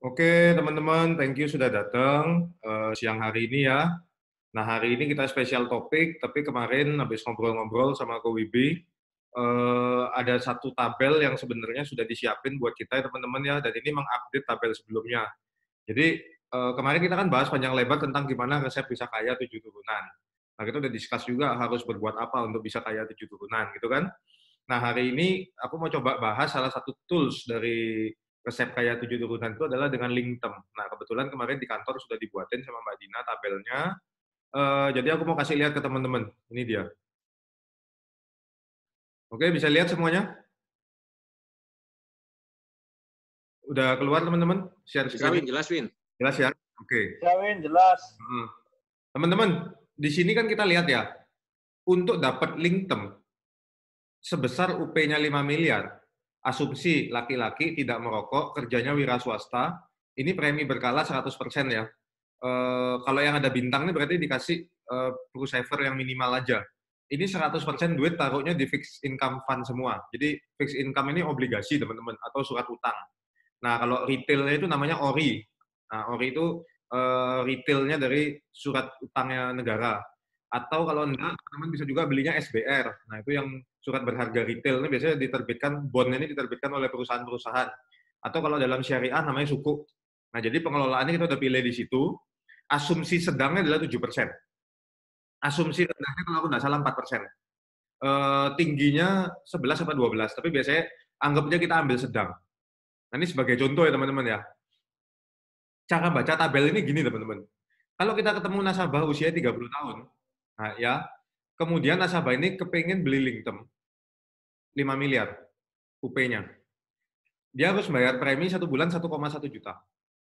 Oke, teman-teman, thank you sudah datang siang hari ini ya. Nah, hari ini kita spesial topik, tapi kemarin habis ngobrol-ngobrol sama Ko Wibi, ada satu tabel yang sebenarnya sudah disiapin buat kita ya teman-teman ya, dan ini mengupdate tabel sebelumnya. Jadi, kemarin kita kan bahas panjang lebar tentang gimana resep bisa kaya 7 turunan. Nah, kita udah discuss juga harus berbuat apa untuk bisa kaya 7 turunan, gitu kan. Nah, hari ini aku mau coba bahas salah satu tools dari resep kaya 7 turunan itu adalah dengan Linktem. Nah, kebetulan kemarin di kantor sudah dibuatin sama Mbak Dina tabelnya. Jadi aku mau kasih lihat ke teman-teman. Ini dia. Oke, bisa lihat semuanya? Udah keluar teman-teman? Share Bisa, screen. Win, jelas, Win. Jelas ya? Oke. Ya, Win, jelas. Teman-teman, di sini kan kita lihat ya, untuk dapat Linktem sebesar UP-nya 5 miliar, asumsi laki-laki tidak merokok, kerjanya wira swasta, ini premi berkala 100% ya. Kalau yang ada bintang ini berarti dikasih true saver yang minimal aja. Ini 100% duit taruhnya di fixed income fund semua. Jadi fixed income ini obligasi teman-teman atau surat utang. Nah kalau retailnya itu namanya ORI. Nah ORI itu retailnya dari surat utangnya negara. Atau kalau enggak, teman-teman bisa juga belinya SBR. Nah itu yang surat berharga retail ini biasanya diterbitkan, bond ini diterbitkan oleh perusahaan-perusahaan. Atau kalau dalam syariah namanya sukuk. Nah jadi pengelolaannya kita udah pilih di situ. Asumsi sedangnya adalah 7%. Asumsi rendahnya kalau aku nggak salah 4%. Tingginya 11 atau 12, tapi biasanya anggapnya kita ambil sedang. Nah, ini sebagai contoh ya teman-teman ya. Cara baca tabel ini gini teman-teman. Kalau kita ketemu nasabah usia 30 tahun, nah ya, kemudian nasabah ini kepengen beli Linktem 5 miliar UP-nya. Dia harus bayar premi 1 bulan 1,1 juta.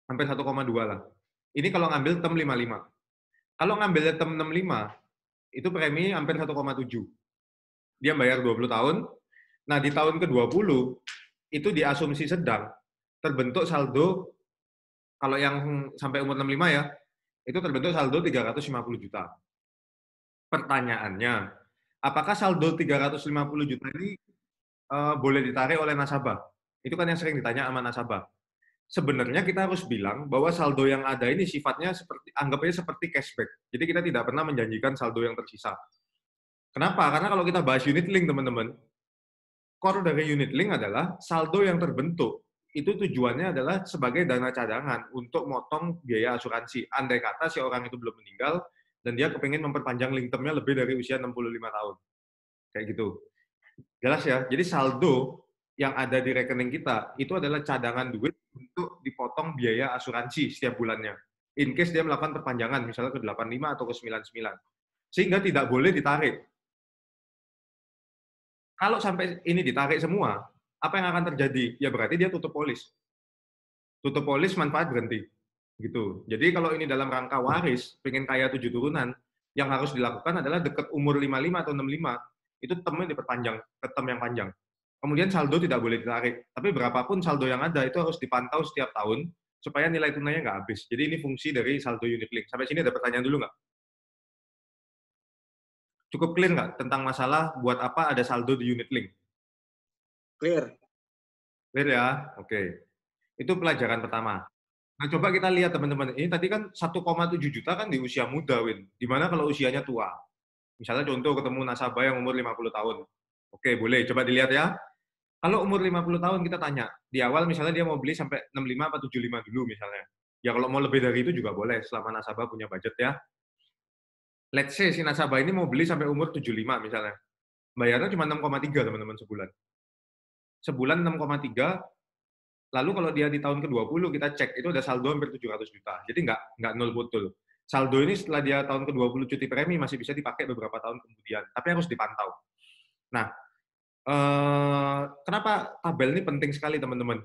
Hampir 1,2 lah. Ini kalau ngambil tem 55. Kalau ngambilnya tem 65, itu premi hampir 1,7. Dia bayar 20 tahun. Nah, di tahun ke-20, itu diasumsi sedang, terbentuk saldo, kalau yang sampai umur 65 ya, itu terbentuk saldo 350 juta. Pertanyaannya, apakah saldo 350 juta ini boleh ditarik oleh nasabah? Itu kan yang sering ditanya sama nasabah. Sebenarnya kita harus bilang bahwa saldo yang ada ini sifatnya seperti, anggapnya seperti cashback. Jadi kita tidak pernah menjanjikan saldo yang tersisa. Kenapa? Karena kalau kita bahas unit link, teman-teman, core dari unit link adalah saldo yang terbentuk. Itu tujuannya adalah sebagai dana cadangan untuk motong biaya asuransi. Andai kata si orang itu belum meninggal, dan dia kepengen memperpanjang link termnya lebih dari usia 65 tahun. Kayak gitu. Jelas ya? Jadi saldo yang ada di rekening kita, itu adalah cadangan duit untuk dipotong biaya asuransi setiap bulannya. In case dia melakukan perpanjangan, misalnya ke 85 atau ke 99. Sehingga tidak boleh ditarik. Kalau sampai ini ditarik semua, apa yang akan terjadi? Ya berarti dia tutup polis. Tutup polis, manfaat berhenti. Gitu. Jadi kalau ini dalam rangka waris, pengen kaya 7 turunan, yang harus dilakukan adalah dekat umur 55 atau 65, itu temnya diperpanjang ke tem yang panjang. Kemudian saldo tidak boleh ditarik. Tapi berapapun saldo yang ada, itu harus dipantau setiap tahun, supaya nilai tunainya nggak habis. Jadi ini fungsi dari saldo unit link. Sampai sini ada pertanyaan dulu nggak? Cukup clear nggak tentang masalah buat apa ada saldo di unit link? Clear. Clear ya? Oke. Itu pelajaran pertama. Nah, coba kita lihat teman-teman. Ini tadi kan 1,7 juta kan di usia muda, Win. Dimana kalau usianya tua? Misalnya contoh ketemu nasabah yang umur 50 tahun. Oke, boleh. Coba dilihat ya. Kalau umur 50 tahun kita tanya. Di awal misalnya dia mau beli sampai 65 atau 75 dulu misalnya. Ya kalau mau lebih dari itu juga boleh selama nasabah punya budget ya. Let's say si nasabah ini mau beli sampai umur 75 misalnya. Bayarnya cuma 6,3 teman-teman sebulan. Sebulan 6,3. Lalu kalau dia di tahun ke-20 kita cek, itu ada saldo hampir 700 juta. Jadi nggak nol betul. Saldo ini setelah dia tahun ke-20 cuti premi masih bisa dipakai beberapa tahun kemudian. Tapi harus dipantau. Nah, kenapa tabel ini penting sekali teman-teman?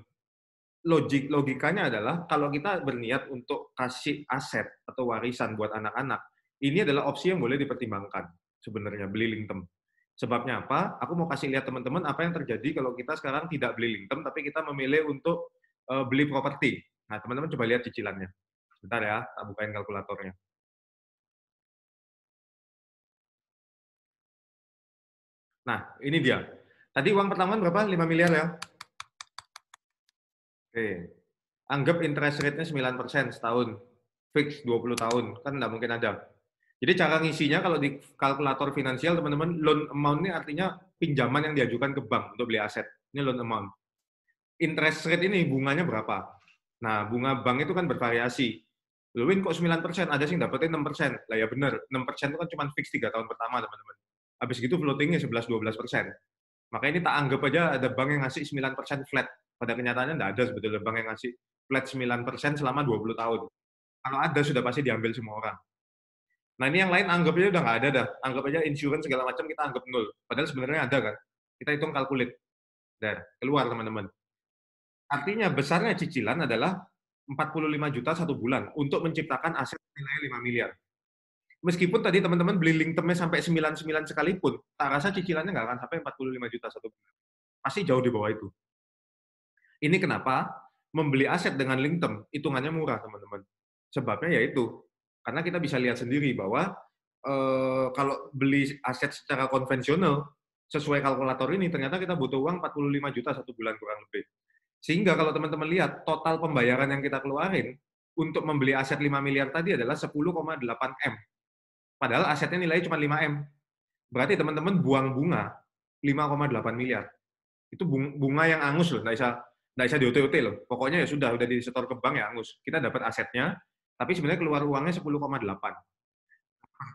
Logikanya adalah kalau kita berniat untuk kasih aset atau warisan buat anak-anak, ini adalah opsi yang boleh dipertimbangkan sebenarnya, beli Linktem. Sebabnya apa? Aku mau kasih lihat teman-teman apa yang terjadi kalau kita sekarang tidak beli Linktem, tapi kita memilih untuk beli properti. Nah, teman-teman coba lihat cicilannya. Sebentar ya, tak bukain kalkulatornya. Nah, ini dia. Tadi uang pertama berapa? 5 miliar ya? Oke. Anggap interest rate-nya 9% setahun, fix 20 tahun, kan nggak mungkin ada. Jadi cara ngisinya kalau di kalkulator finansial, teman-teman, loan amount ini artinya pinjaman yang diajukan ke bank untuk beli aset. Ini loan amount. Interest rate ini bunganya berapa? Nah, bunga bank itu kan bervariasi. Loh, Win, kok 9%? Ada sih yang dapetin 6%. Lah ya benar, 6% itu kan cuma fix 3 tahun pertama, teman-teman. Habis gitu floatingnya 11-12%. Makanya ini tak anggap aja ada bank yang ngasih 9% flat. Pada kenyataannya nggak ada sebetulnya bank yang ngasih flat 9% selama 20 tahun. Kalau ada, sudah pasti diambil semua orang. Nah, ini yang lain anggap aja udah nggak ada dah. Anggap aja insurance segala macam kita anggap nol. Padahal sebenarnya ada kan. Kita hitung kalkulit. Dan keluar, teman-teman. Artinya besarnya cicilan adalah 45 juta satu bulan untuk menciptakan aset nilai 5 miliar. Meskipun tadi teman-teman beli link termnya sampai 99 sekalipun, tak rasa cicilannya nggak akan sampai 45 juta satu bulan. Pasti jauh di bawah itu. Ini kenapa membeli aset dengan link term hitungannya murah, teman-teman. Sebabnya yaitu karena kita bisa lihat sendiri bahwa kalau beli aset secara konvensional sesuai kalkulator ini ternyata kita butuh uang 45 juta satu bulan kurang lebih. Sehingga kalau teman-teman lihat total pembayaran yang kita keluarin untuk membeli aset 5 miliar tadi adalah 10,8 M. Padahal asetnya nilainya cuma 5 M. Berarti teman-teman buang bunga 5,8 miliar. Itu bunga yang angus loh, nggak bisa di-OT-OT loh. Pokoknya ya sudah disetor ke bank ya angus. Kita dapat asetnya, tapi sebenarnya keluar uangnya 10,8.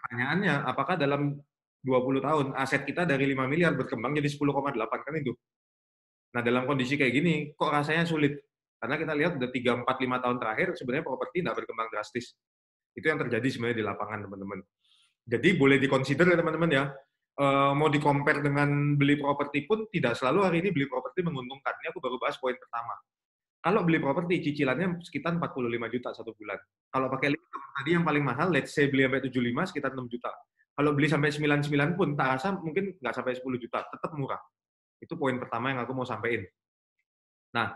Pertanyaannya, apakah dalam 20 tahun aset kita dari 5 miliar berkembang jadi 10,8 kan itu? Nah, dalam kondisi kayak gini, kok rasanya sulit? Karena kita lihat udah 3, 4, 5 tahun terakhir sebenarnya properti nggak berkembang drastis. Itu yang terjadi sebenarnya di lapangan, teman-teman. Jadi boleh dikonsider ya, teman-teman ya. Mau di-compare dengan beli properti pun tidak selalu hari ini beli properti menguntungkan. Ini aku baru bahas poin pertama. Kalau beli properti, cicilannya sekitar 45 juta satu bulan. Kalau pakai link tadi yang paling mahal, let's say beli sampai 75, sekitar 6 juta. Kalau beli sampai 99 pun, tak rasa mungkin nggak sampai 10 juta. Tetap murah. Itu poin pertama yang aku mau sampaikan. Nah,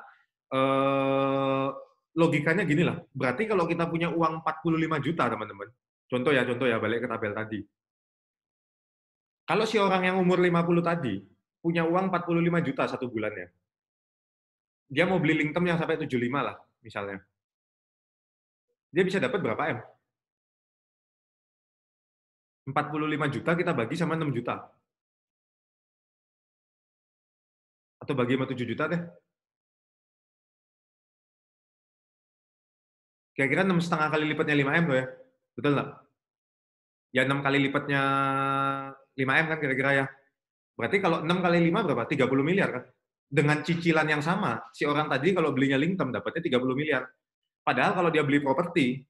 logikanya gini lah. Berarti kalau kita punya uang 45 juta, teman-teman. Contoh ya, balik ke tabel tadi. Kalau si orang yang umur 50 tadi, punya uang 45 juta satu bulannya. Dia mau beli link term yang sampai 75 lah, misalnya. Dia bisa dapat berapa M? 45 juta kita bagi sama 6 juta. Atau bagi sama 7 juta deh. Kira-kira 6,5 kali lipatnya 5 M tuh ya. Betul nggak? Ya 6 kali lipatnya 5 M kan kira-kira ya. Berarti kalau 6 kali 5 berapa? 30 miliar kan? Dengan cicilan yang sama, si orang tadi kalau belinya link term dapatnya 30 miliar. Padahal kalau dia beli properti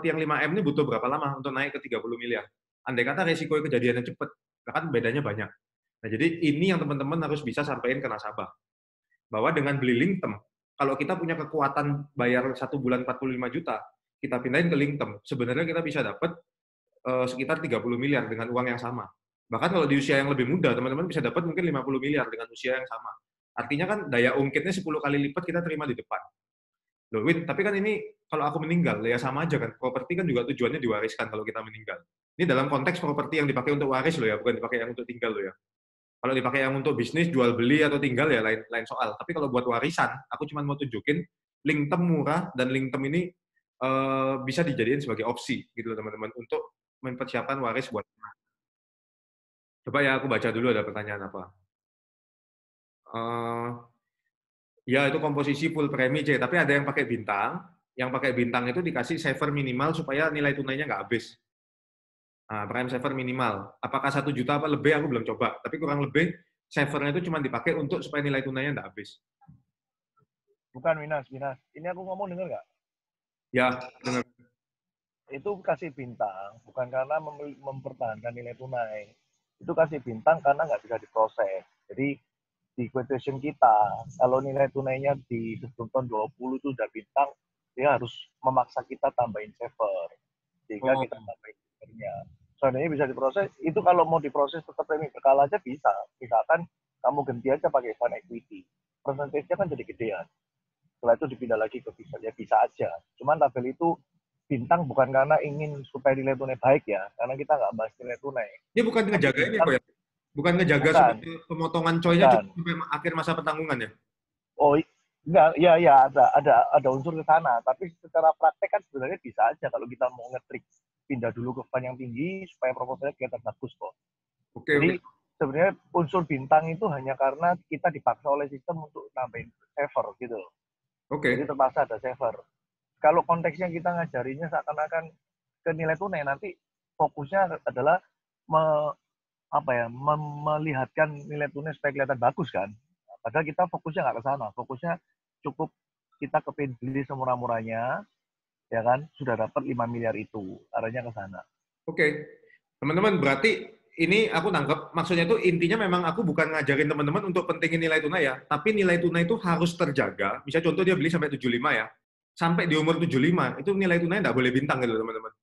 yang 5M ini butuh berapa lama untuk naik ke 30 miliar? Andai kata resiko kejadiannya cepat, kan bedanya banyak. Nah, jadi ini yang teman-teman harus bisa sampaikan ke nasabah. Bahwa dengan beli link term, kalau kita punya kekuatan bayar satu bulan 45 juta, kita pindahin ke link term, sebenarnya kita bisa dapat sekitar 30 miliar dengan uang yang sama. Bahkan kalau di usia yang lebih muda, teman-teman bisa dapat mungkin 50 miliar dengan usia yang sama. Artinya kan daya ungkitnya 10 kali lipat kita terima di depan. Loh, Win, tapi kan ini kalau aku meninggal, ya sama aja kan. Properti kan juga tujuannya diwariskan kalau kita meninggal. Ini dalam konteks properti yang dipakai untuk waris loh ya, bukan dipakai yang untuk tinggal loh ya. Kalau dipakai yang untuk bisnis, jual beli atau tinggal ya lain soal. Tapi kalau buat warisan, aku cuma mau tunjukin link term murah dan link term ini bisa dijadikan sebagai opsi gitu teman-teman untuk mempersiapkan waris buat. Coba ya aku baca dulu ada pertanyaan apa. Ya itu komposisi full premi C, tapi ada yang pakai bintang. Yang pakai bintang itu dikasih saver minimal supaya nilai tunainya nggak habis. Nah, prime saver minimal. Apakah 1 juta apa lebih aku belum coba, tapi kurang lebih savernya itu cuma dipakai untuk supaya nilai tunainya nggak habis. Bukan Winas. Ini aku ngomong dengar nggak? Ya, dengar. Itu kasih bintang bukan karena mempertahankan nilai tunai. Itu kasih bintang karena nggak bisa diproses. Jadi di quotation kita, kalau nilai tunainya di sebelum tahun 20 itu udah bintang, dia harus memaksa kita tambahin saver. Sehingga kita tambahin savernya. Seandainya bisa diproses, itu kalau mau diproses tetap premi berkala aja bisa. Misalkan kamu ganti aja pakai fund equity. Persentasenya kan jadi gedean. Setelah itu dipindah lagi ke bisa, ya bisa aja. Cuman tabel itu bintang bukan karena ingin supaya nilai tunai baik ya, karena kita nggak bahas nilai tunai. Dia bukan ngejaga ini kok ya? Bukan ngejaga supaya pemotongan coy-nya cuma sampai akhir masa pertanggungan ya? Oh, Enggak, ya ada unsur ke sana, tapi secara praktek kan sebenarnya bisa aja kalau kita mau ngetrik pindah dulu ke fund yang tinggi supaya proposalnya kelihatan bagus kok. Oke, oke. Jadi sebenarnya unsur bintang itu hanya karena kita dipaksa oleh sistem untuk nambahin saver gitu. Jadi Oke. terpaksa ada saver. Kalau konteksnya kita ngajarinya seakan-akan ke nilai tunai, nanti fokusnya adalah melihatkan nilai tunai supaya kelihatan bagus kan. Padahal kita fokusnya nggak ke sana. Fokusnya cukup kita kepin beli semurah-murahnya, ya kan, sudah dapat 5 miliar itu. Arahnya ke sana. Oke. Teman-teman, berarti ini aku nangkep, maksudnya itu intinya memang aku bukan ngajarin teman-teman untuk pentingin nilai tunai ya, tapi nilai tunai itu harus terjaga. Misalnya contoh dia beli sampai 75 ya, sampai di umur 75, itu nilai tunai nggak boleh bintang gitu teman-teman.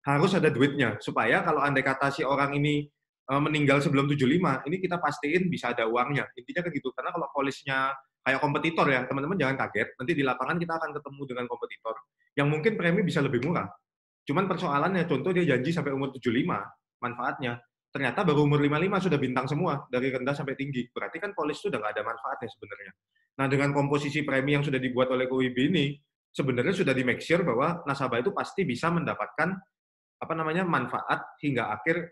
Harus ada duitnya, supaya kalau andai kata si orang ini meninggal sebelum 75, ini kita pastiin bisa ada uangnya. Intinya kan gitu, karena kalau polisnya kayak kompetitor ya, teman-teman jangan kaget, nanti di lapangan kita akan ketemu dengan kompetitor, yang mungkin premi bisa lebih murah. Cuman persoalannya, contoh dia janji sampai umur 75, manfaatnya. Ternyata baru umur 55 sudah bintang semua, dari rendah sampai tinggi. Berarti kan polis itu udah nggak ada manfaatnya sebenarnya. Nah, dengan komposisi premi yang sudah dibuat oleh KUIB ini, sebenarnya sudah di make sure bahwa nasabah itu pasti bisa mendapatkan manfaat hingga akhir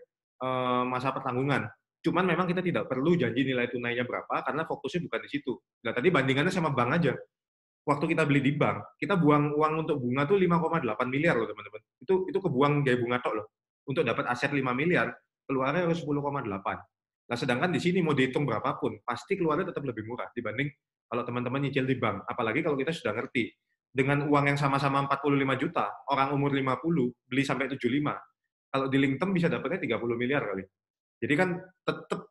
masa pertanggungan. Cuman memang kita tidak perlu janji nilai tunainya berapa, karena fokusnya bukan di situ. Nah, tadi bandingannya sama bank aja. Waktu kita beli di bank, kita buang uang untuk bunga tuh 5,8 miliar loh teman-teman. Itu kebuang gaya bunga tok loh. Untuk dapat aset 5 miliar, keluarnya harus 10,8. Nah, sedangkan di sini mau dihitung berapapun, pasti keluarnya tetap lebih murah dibanding kalau teman-teman nyicil di bank. Apalagi kalau kita sudah ngerti, dengan uang yang sama-sama 45 juta, orang umur 50, beli sampai 75, kalau di link term bisa dapatnya 30 miliar kali. Jadi kan tetap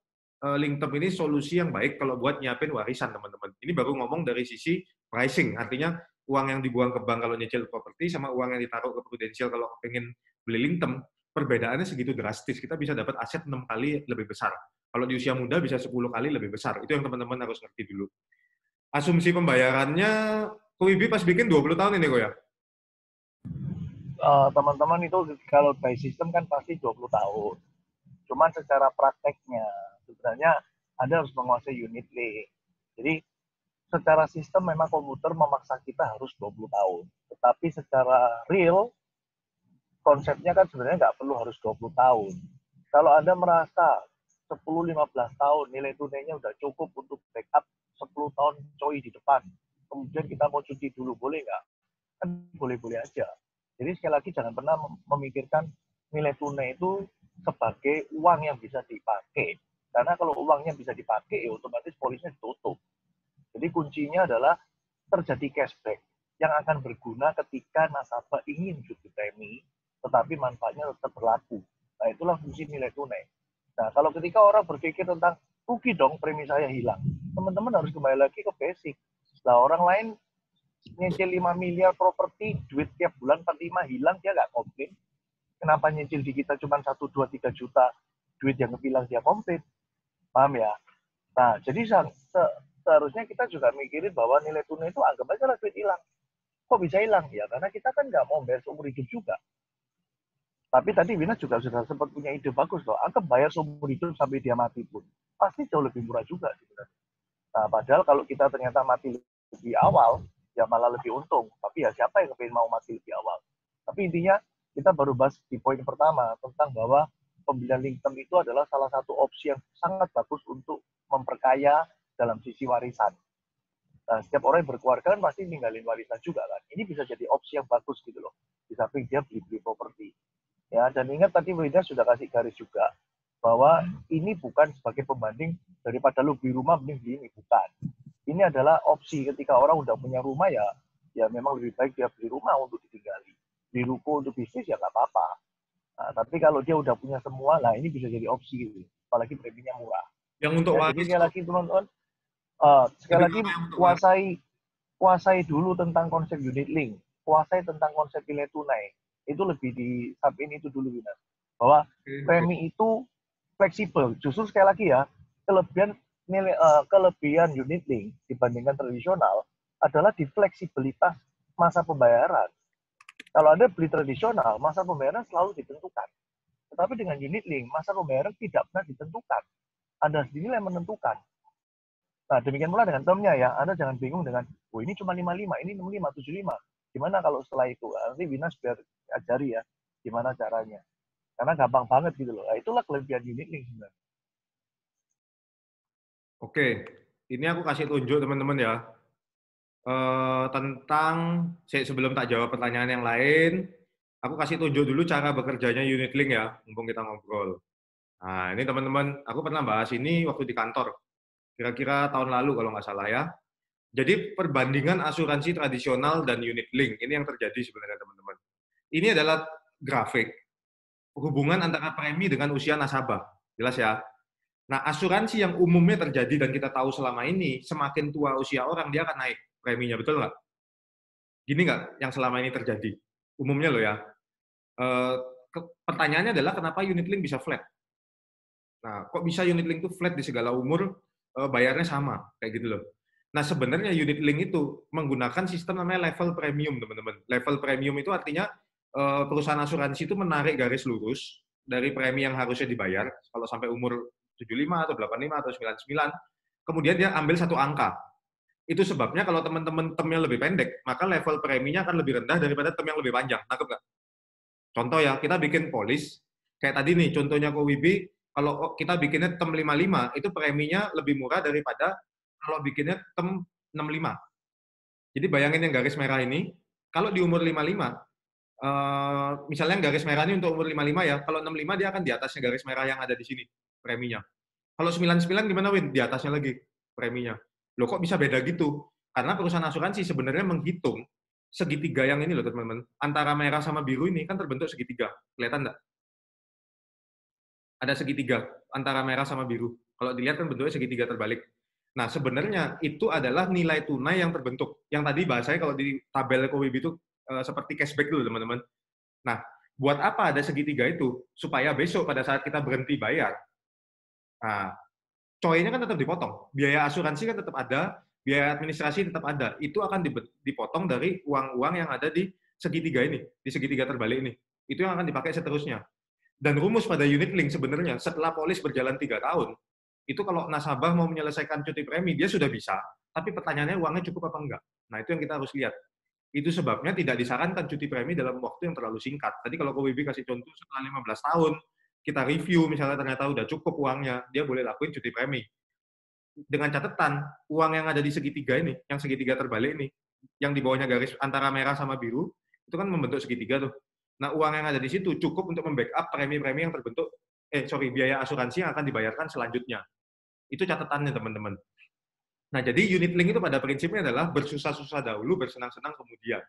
link term ini solusi yang baik kalau buat nyiapin warisan, teman-teman. Ini baru ngomong dari sisi pricing, artinya uang yang dibuang ke bank kalau nyicil properti sama uang yang ditaruh ke prudensial kalau pengen beli link term, perbedaannya segitu drastis. Kita bisa dapat aset 6 kali lebih besar. Kalau di usia muda bisa 10 kali lebih besar. Itu yang teman-teman harus ngerti dulu. Asumsi pembayarannya, Wibi pas bikin 20 tahun ini kok ya? Teman-teman itu kalau by system kan pasti 20 tahun. Cuman secara prakteknya, sebenarnya Anda harus menguasai unit link. Jadi secara sistem memang komputer memaksa kita harus 20 tahun. Tetapi secara real, konsepnya kan sebenarnya nggak perlu harus 20 tahun. Kalau Anda merasa 10-15 tahun nilai tunainya udah cukup untuk backup 10 tahun coy di depan, kemudian kita mau cuti dulu, boleh nggak? Kan boleh-boleh aja. Jadi sekali lagi jangan pernah memikirkan nilai tunai itu sebagai uang yang bisa dipakai. Karena kalau uangnya bisa dipakai, ya otomatis polisnya ditutup. Jadi kuncinya adalah terjadi cashback yang akan berguna ketika nasabah ingin cuti premi, tetapi manfaatnya tetap berlaku. Nah, itulah fungsi nilai tunai. Nah, kalau ketika orang berpikir tentang rugi dong premi saya hilang, teman-teman harus kembali lagi ke basic. Nah, orang lain nyicil 5 miliar properti, duit tiap bulan 45 hilang, dia nggak komplain. Kenapa nyicil di kita cuma 1, 2, 3 juta, duit yang hilang dia komplain. Paham ya? Nah, jadi seharusnya kita juga mikirin bahwa nilai tunai itu anggap aja lah duit hilang. Kok bisa hilang? Ya, karena kita kan nggak mau bayar seumur hidup juga. Tapi tadi Wina juga sudah sempat punya ide bagus loh. Anggap bayar seumur hidup sampai dia mati pun. Pasti jauh lebih murah juga. Nah, padahal kalau kita ternyata mati lebih awal, ya malah lebih untung. Tapi ya siapa yang pengen mau mati lebih awal? Tapi intinya kita baru bahas di poin pertama tentang bahwa pembelian link term itu adalah salah satu opsi yang sangat bagus untuk memperkaya dalam sisi warisan. Nah, setiap orang yang berkeluarga kan pasti ninggalin warisan juga kan. Ini bisa jadi opsi yang bagus gitu loh. Di samping dia beli-beli properti. Ya, dan ingat tadi Wida sudah kasih garis juga bahwa ini bukan sebagai pembanding daripada lu beli rumah mending beli ini, bukan. Ini adalah opsi ketika orang udah punya rumah ya memang lebih baik dia beli rumah untuk ditinggali. Beli ruko untuk bisnis ya nggak apa-apa. Nah, tapi kalau dia udah punya semua, nah ini bisa jadi opsi gitu. Apalagi preminya murah. Yang untuk Ya, jadi waris, sekali lagi teman-teman, sekali lebih lagi mana yang untuk waris? kuasai dulu tentang konsep unit link, kuasai tentang konsep nilai tunai. Itu lebih di samping itu dulu, Wina. Bahwa premi itu fleksibel. Justru sekali lagi ya, kelebihan unit link dibandingkan tradisional adalah di fleksibilitas masa pembayaran. Kalau Anda beli tradisional, masa pembayaran selalu ditentukan. Tetapi dengan unit link, masa pembayaran tidak pernah ditentukan. Anda sendiri yang menentukan. Nah, demikian pula dengan termnya ya. Anda jangan bingung dengan, oh ini cuma 55, ini 65, 75. Gimana kalau setelah itu? Nanti Winas biar ajari ya, gimana caranya. Karena gampang banget gitu loh. Nah, itulah kelebihan unit link sebenarnya. Oke, ini aku kasih tunjuk teman-teman ya. Tentang, sebelum tak jawab pertanyaan yang lain, aku kasih tunjuk dulu cara bekerjanya unit link ya, mumpung kita ngobrol. Nah, ini teman-teman, aku pernah bahas ini waktu di kantor, kira-kira tahun lalu kalau nggak salah ya. Jadi perbandingan asuransi tradisional dan unit link, ini yang terjadi sebenarnya teman-teman. Ini adalah grafik hubungan antara premi dengan usia nasabah. Jelas ya? Nah, asuransi yang umumnya terjadi dan kita tahu selama ini, semakin tua usia orang, dia akan naik preminya, betul nggak? Gini nggak yang selama ini terjadi? Umumnya loh ya. Eh, Pertanyaannya adalah kenapa unit link bisa flat? Nah, kok bisa unit link itu flat di segala umur, bayarnya sama, kayak gitu loh. Nah, sebenarnya unit link itu menggunakan sistem namanya level premium, teman-teman. Level premium itu artinya perusahaan asuransi itu menarik garis lurus dari premi yang harusnya dibayar, kalau sampai umur 75 atau 85 atau 99, kemudian dia ambil satu angka. Itu sebabnya kalau teman-teman term yang lebih pendek, maka level preminya akan lebih rendah daripada term yang lebih panjang. Nangkep nggak? Contoh ya, kita bikin polis, kayak tadi nih, contohnya Wibi, kalau kita bikinnya term 55, itu preminya lebih murah daripada kalau bikinnya term 65. Jadi bayangin yang garis merah ini, kalau di umur 55, misalnya yang garis merah ini untuk umur 55 ya, kalau 65 dia akan di atasnya garis merah yang ada di sini, preminya. Kalau 99 gimana Win? Di atasnya lagi preminya. Loh kok bisa beda gitu? Karena perusahaan asuransi sebenarnya menghitung segitiga yang ini loh teman-teman. Antara merah sama biru ini kan terbentuk segitiga. Kelihatan nggak? Ada segitiga antara merah sama biru. Kalau dilihat kan bentuknya segitiga terbalik. Nah, sebenarnya itu adalah nilai tunai yang terbentuk. Yang tadi bahasanya kalau di tabel KWB itu seperti cashback dulu, teman-teman. Nah, buat apa ada segitiga itu? Supaya besok pada saat kita berhenti bayar, nah, coy-nya kan tetap dipotong. Biaya asuransi kan tetap ada, biaya administrasi tetap ada. Itu akan dipotong dari uang-uang yang ada di segitiga ini, di segitiga terbalik ini. Itu yang akan dipakai seterusnya. Dan rumus pada unit link sebenarnya setelah polis berjalan 3 tahun, itu kalau nasabah mau menyelesaikan cuti premi, dia sudah bisa. Tapi pertanyaannya uangnya cukup apa enggak? Nah, itu yang kita harus lihat. Itu sebabnya tidak disarankan cuti premi dalam waktu yang terlalu singkat. Tadi kalau KWB kasih contoh setelah 15 tahun, kita review misalnya ternyata udah cukup uangnya, dia boleh lakuin cuti premi. Dengan catatan, uang yang ada di segitiga ini, yang segitiga terbalik ini, yang di bawahnya garis antara merah sama biru, itu kan membentuk segitiga tuh. Nah, uang yang ada di situ cukup untuk membackup premi-premi yang terbentuk, biaya asuransi yang akan dibayarkan selanjutnya. Itu catatannya, teman-teman. Nah, jadi unit link itu pada prinsipnya adalah bersusah-susah dahulu, bersenang-senang kemudian.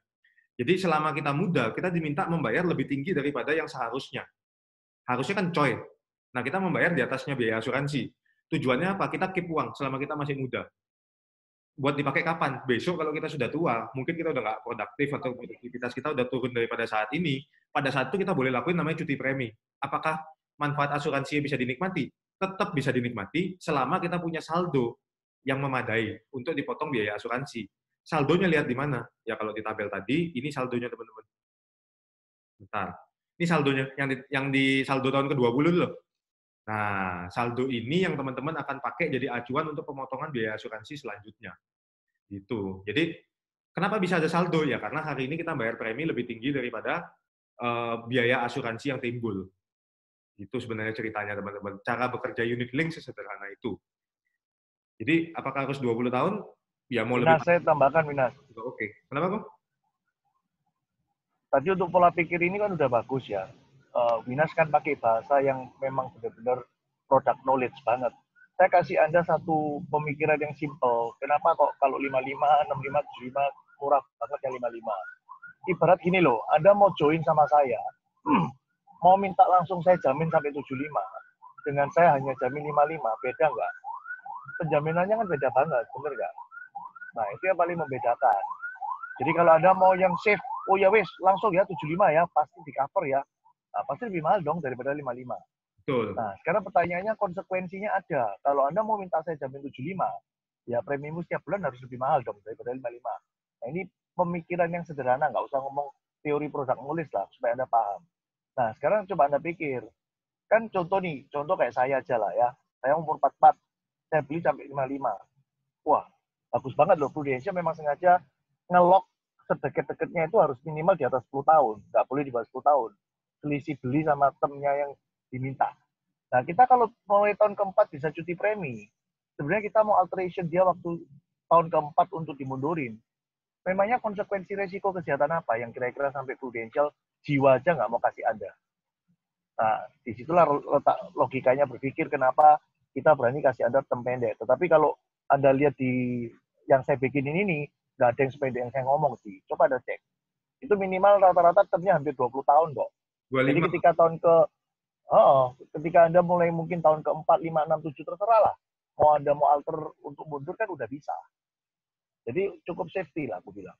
Jadi selama kita muda, kita diminta membayar lebih tinggi daripada yang seharusnya. Harusnya kan coy. Nah, kita membayar di atasnya biaya asuransi. Tujuannya apa? Kita keep uang selama kita masih muda. Buat dipakai kapan? Besok kalau kita sudah tua, mungkin kita udah nggak produktif atau produktivitas kita udah turun daripada saat ini. Pada saat itu kita boleh lakuin namanya cuti premi. Apakah manfaat asuransi bisa dinikmati? Tetap bisa dinikmati selama kita punya saldo yang memadai untuk dipotong biaya asuransi. Saldonya lihat di mana? Ya kalau di tabel tadi, ini saldonya teman-teman. Bentar. Ini saldonya, yang di saldo tahun ke-20 loh. Nah, saldo ini yang teman-teman akan pakai jadi acuan untuk pemotongan biaya asuransi selanjutnya. Gitu. Jadi, kenapa bisa ada saldo? Ya, karena hari ini kita bayar premi lebih tinggi daripada biaya asuransi yang timbul. Itu sebenarnya ceritanya, teman-teman. Cara bekerja unit link sesederhana itu. Jadi, apakah harus 20 tahun? Ya, mau Winas, lebih... saya tambahkan, Winas. Oke. Kenapa, kok? Tadi untuk pola pikir ini kan udah bagus ya. Winas kan pakai bahasa yang memang benar-benar product knowledge banget. Saya kasih Anda satu pemikiran yang simple. Kenapa kok kalau 55, 65, 75 murah banget yang 55? Ibarat gini loh, Anda mau join sama saya, mau minta langsung saya jamin sampai 75, dengan saya hanya jamin 55, beda nggak? Penjaminannya kan beda banget, bener nggak? Nah, itu yang paling membedakan. Jadi kalau Anda mau yang safe, oh ya wis, langsung ya 75 ya, pasti di cover ya. Nah, pasti lebih mahal dong daripada 55. Betul. Nah, sekarang pertanyaannya konsekuensinya ada. Kalau Anda mau minta saya jamin 75, ya premium setiap bulan harus lebih mahal dong daripada 55. Nah, ini pemikiran yang sederhana, nggak usah ngomong teori produk nulis lah, supaya Anda paham. Nah, sekarang coba Anda pikir. Kan contoh nih, contoh kayak saya aja lah ya. Saya umur 44, saya beli sampai 55. wah, bagus banget loh, Prudential memang sengaja ngelok sedekat-dekatnya itu harus minimal di atas 10 tahun, nggak boleh di bawah 10 tahun. Selisih beli sama termnya yang diminta. Nah, kita kalau mulai tahun keempat bisa cuti premi, sebenarnya kita mau alteration dia waktu tahun keempat untuk dimundurin. Memangnya konsekuensi resiko kesehatan apa yang kira-kira sampai Prudential jiwa aja nggak mau kasih Anda? Nah, disitulah letak logikanya berpikir kenapa kita berani kasih Anda term pendek. Tetapi kalau Anda lihat di yang saya bikinin ini, nggak ada yang sependek yang saya ngomong sih. Coba Anda cek. Itu minimal rata-rata termnya hampir 20 tahun kok. 25. Jadi ketika Anda mulai mungkin tahun keempat, 5, 6, 7 terserah lah. Mau Anda mau alter untuk mundur kan udah bisa. Jadi cukup safety lah aku bilang.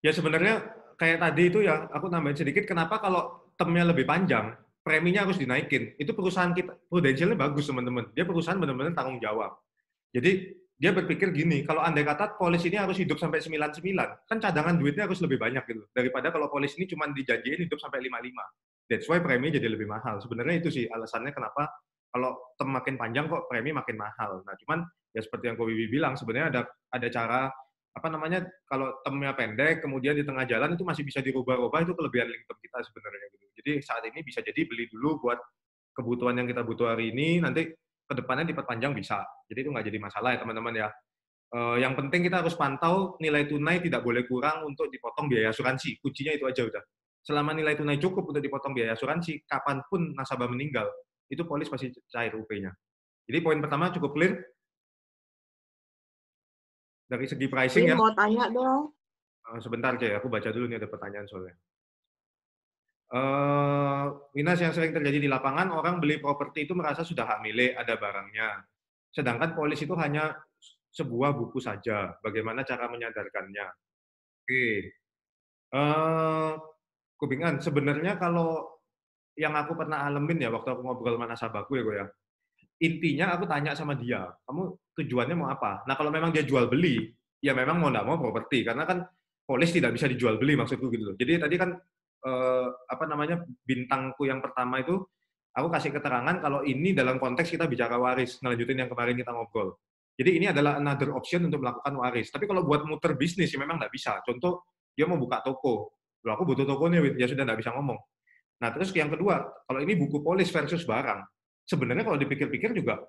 Ya sebenarnya kayak tadi itu ya, aku nambahin sedikit, kenapa kalau termnya lebih panjang, preminya harus dinaikin. Itu perusahaan kita, Prudential-nya bagus teman-teman. Dia perusahaan benar-benar tanggung jawab. Jadi dia berpikir gini, kalau andai kata polis ini harus hidup sampai 99, kan cadangan duitnya harus lebih banyak gitu. Daripada kalau polis ini cuma dijanjiin hidup sampai 55. That's why premi jadi lebih mahal. Sebenarnya itu sih alasannya kenapa kalau term makin panjang kok premi makin mahal. Nah, cuman ya seperti yang Ko Wibi bilang, sebenarnya ada cara apa namanya, kalau termnya pendek, kemudian di tengah jalan itu masih bisa dirubah-rubah, itu kelebihan link term kita sebenarnya gitu. Jadi saat ini bisa jadi beli dulu buat kebutuhan yang kita butuh hari ini, nanti kedepannya diperpanjang bisa. Jadi itu nggak jadi masalah ya teman-teman ya. Yang penting kita harus pantau nilai tunai tidak boleh kurang untuk dipotong biaya asuransi. Kuncinya itu aja udah. Selama nilai tunai cukup untuk dipotong biaya asuransi, kapanpun nasabah meninggal, itu polis pasti cair UP-nya. Jadi poin pertama cukup clear. Dari segi pricing ya. Mau tanya dong. Sebentar, Cek. Aku baca dulu nih, ada pertanyaan soalnya. Minas, yang sering terjadi di lapangan, orang beli properti itu merasa sudah hak milik, ada barangnya. Sedangkan polis itu hanya sebuah buku saja. Bagaimana cara menyadarkannya? Oke. Kupingan, sebenarnya kalau yang aku pernah alamin ya, waktu aku ngobrol sama nasabahku ya, ya. Intinya aku tanya sama dia, kamu tujuannya mau apa? Nah, kalau memang dia jual beli, ya memang mau nggak mau properti, karena kan polis tidak bisa dijual beli, maksudku gitu loh. Jadi tadi kan apa namanya, bintangku yang pertama itu aku kasih keterangan kalau ini dalam konteks kita bicara waris, ngelanjutin yang kemarin kita ngobrol. Jadi ini adalah another option untuk melakukan waris. Tapi kalau buat muter bisnis ya memang nggak bisa. Contoh dia mau buka toko, loh aku butuh toko nih, ya sudah nggak bisa ngomong. Nah terus yang kedua, kalau ini buku polis versus barang, sebenarnya kalau dipikir-pikir juga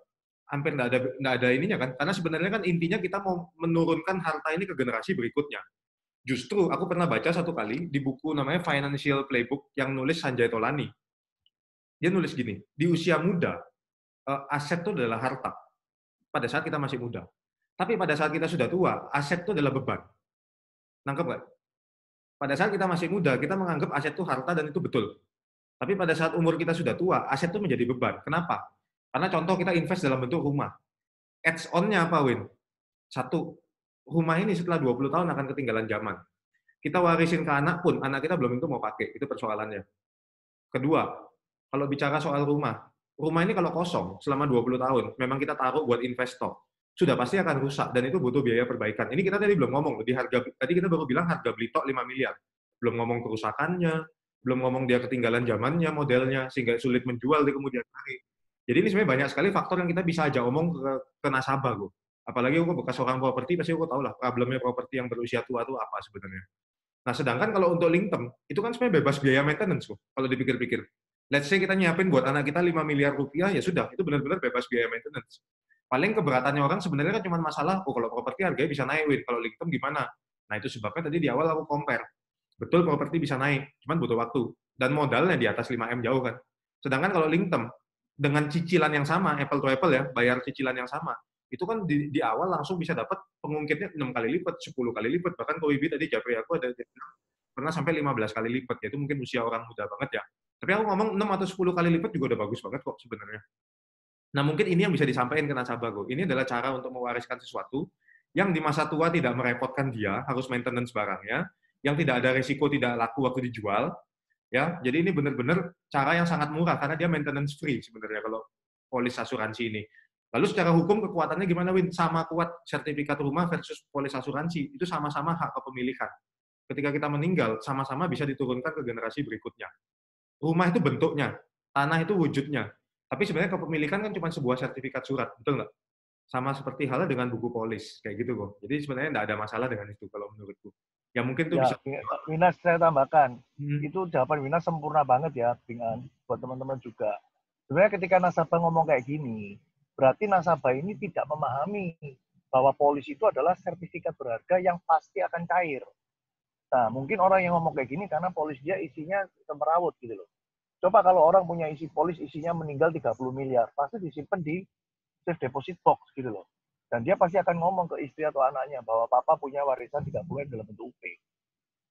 hampir nggak ada ininya kan, karena sebenarnya kan intinya kita mau menurunkan harta ini ke generasi berikutnya. Justru aku pernah baca satu kali di buku namanya Financial Playbook yang nulis Sanjay Tolani. Dia nulis gini, di usia muda, aset itu adalah harta pada saat kita masih muda. Tapi pada saat kita sudah tua, aset itu adalah beban. Nangkep nggak? Pada saat kita masih muda, kita menganggap aset itu harta dan itu betul. Tapi pada saat umur kita sudah tua, aset itu menjadi beban. Kenapa? Karena contoh kita invest dalam bentuk rumah. Ads on-nya apa, Win? Satu, rumah ini setelah 20 tahun akan ketinggalan zaman. Kita warisin ke anak pun, anak kita belum tentu mau pakai. Itu persoalannya. Kedua, kalau bicara soal rumah ini kalau kosong selama 20 tahun, memang kita taruh buat investor, sudah pasti akan rusak, dan itu butuh biaya perbaikan. Ini kita tadi belum ngomong, di harga, tadi kita baru bilang harga beli tok 5 miliar. Belum ngomong kerusakannya, belum ngomong dia ketinggalan zamannya, modelnya, sehingga sulit menjual di kemudian hari. Jadi ini sebenarnya banyak sekali faktor yang kita bisa aja omong ke nasabah. Apalagi aku bekas orang properti, pasti aku tahu lah problemnya properti yang berusia tua itu apa sebenarnya. Nah, sedangkan kalau untuk link term, itu kan sebenarnya bebas biaya maintenance, kalau dipikir-pikir. Let's say kita nyiapin buat anak kita 5 miliar rupiah, ya sudah, itu benar-benar bebas biaya maintenance. Paling keberatannya orang sebenarnya kan cuma masalah, kalau properti harganya bisa naik, Win. Kalau link term gimana? Nah, itu sebabnya tadi di awal aku compare. Betul, properti bisa naik, cuman butuh waktu. Dan modalnya di atas 5M jauh kan. Sedangkan kalau link term, dengan cicilan yang sama, apple to apple ya, bayar cicilan yang sama, itu kan di awal langsung bisa dapat pengungkitnya 6 kali lipat, 10 kali lipat. Bahkan kalau Wibi tadi Japri aku ada pernah sampai 15 kali lipat, yaitu mungkin usia orang muda banget ya. Tapi aku ngomong 6 atau 10 kali lipat juga udah bagus banget kok sebenarnya. Nah mungkin ini yang bisa disampaikan ke nasabah kok. Ini adalah cara untuk mewariskan sesuatu yang di masa tua tidak merepotkan dia, harus maintenance barangnya, yang tidak ada resiko tidak laku waktu dijual, ya. Jadi ini benar-benar cara yang sangat murah karena dia maintenance free sebenarnya kalau polis asuransi ini. Lalu secara hukum kekuatannya gimana, Win? Sama kuat sertifikat rumah versus polis asuransi, itu sama-sama hak kepemilikan. Ketika kita meninggal, sama-sama bisa diturunkan ke generasi berikutnya. Rumah itu bentuknya, tanah itu wujudnya. Tapi sebenarnya kepemilikan kan cuma sebuah sertifikat surat, betul nggak? Sama seperti halnya dengan buku polis, kayak gitu kok. Jadi sebenarnya nggak ada masalah dengan itu kalau menurutku. Ya mungkin tuh bisa. Ya, Winas saya tambahkan, Hmm. itu jawaban Winas sempurna banget ya, dengan buat teman-teman juga. Sebenarnya ketika nasabah ngomong kayak gini, berarti nasabah ini tidak memahami bahwa polis itu adalah sertifikat berharga yang pasti akan cair. Nah, mungkin orang yang ngomong kayak gini karena polis dia isinya semerawut gitu loh. Coba kalau orang punya isi polis isinya meninggal 30 miliar, pasti disimpan di safe deposit box gitu loh. Dan dia pasti akan ngomong ke istri atau anaknya bahwa papa punya warisan 30 dalam bentuk UP.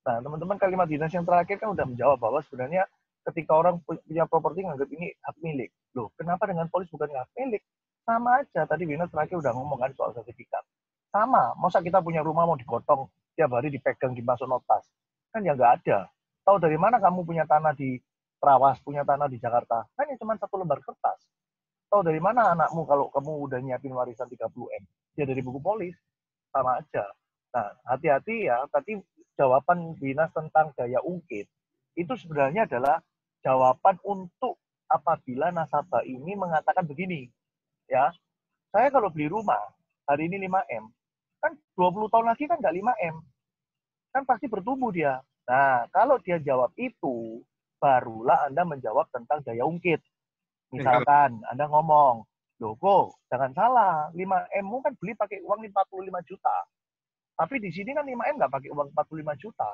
Nah, teman-teman, kalimat dinas yang terakhir kan udah menjawab bahwa sebenarnya ketika orang punya properti nganggap ini hak milik. Loh, kenapa dengan polis bukan hak milik? Sama aja, tadi Dinas terakhir udah ngomong kan soal sertifikat. Sama, masa kita punya rumah mau digotong, tiap hari dipegang, dimasuk notas. Kan ya nggak ada. Tahu dari mana kamu punya tanah di Trawas, punya tanah di Jakarta? Kan ya cuma satu lembar kertas. Tahu dari mana anakmu kalau kamu udah nyiapin warisan 30 M? Ya dari buku polis. Sama aja. Nah, hati-hati ya, tadi jawaban Dinas tentang daya ungkit, itu sebenarnya adalah jawaban untuk apabila nasabah ini mengatakan begini, ya, saya kalau beli rumah, hari ini 5M, kan 20 tahun lagi kan nggak 5M, kan pasti bertumbuh dia. Nah, kalau dia jawab itu, barulah Anda menjawab tentang daya ungkit. Misalkan Anda ngomong, loh kok, jangan salah, 5M-mu kan beli pakai uang 45 juta. Tapi di sini kan 5M nggak pakai uang 45 juta.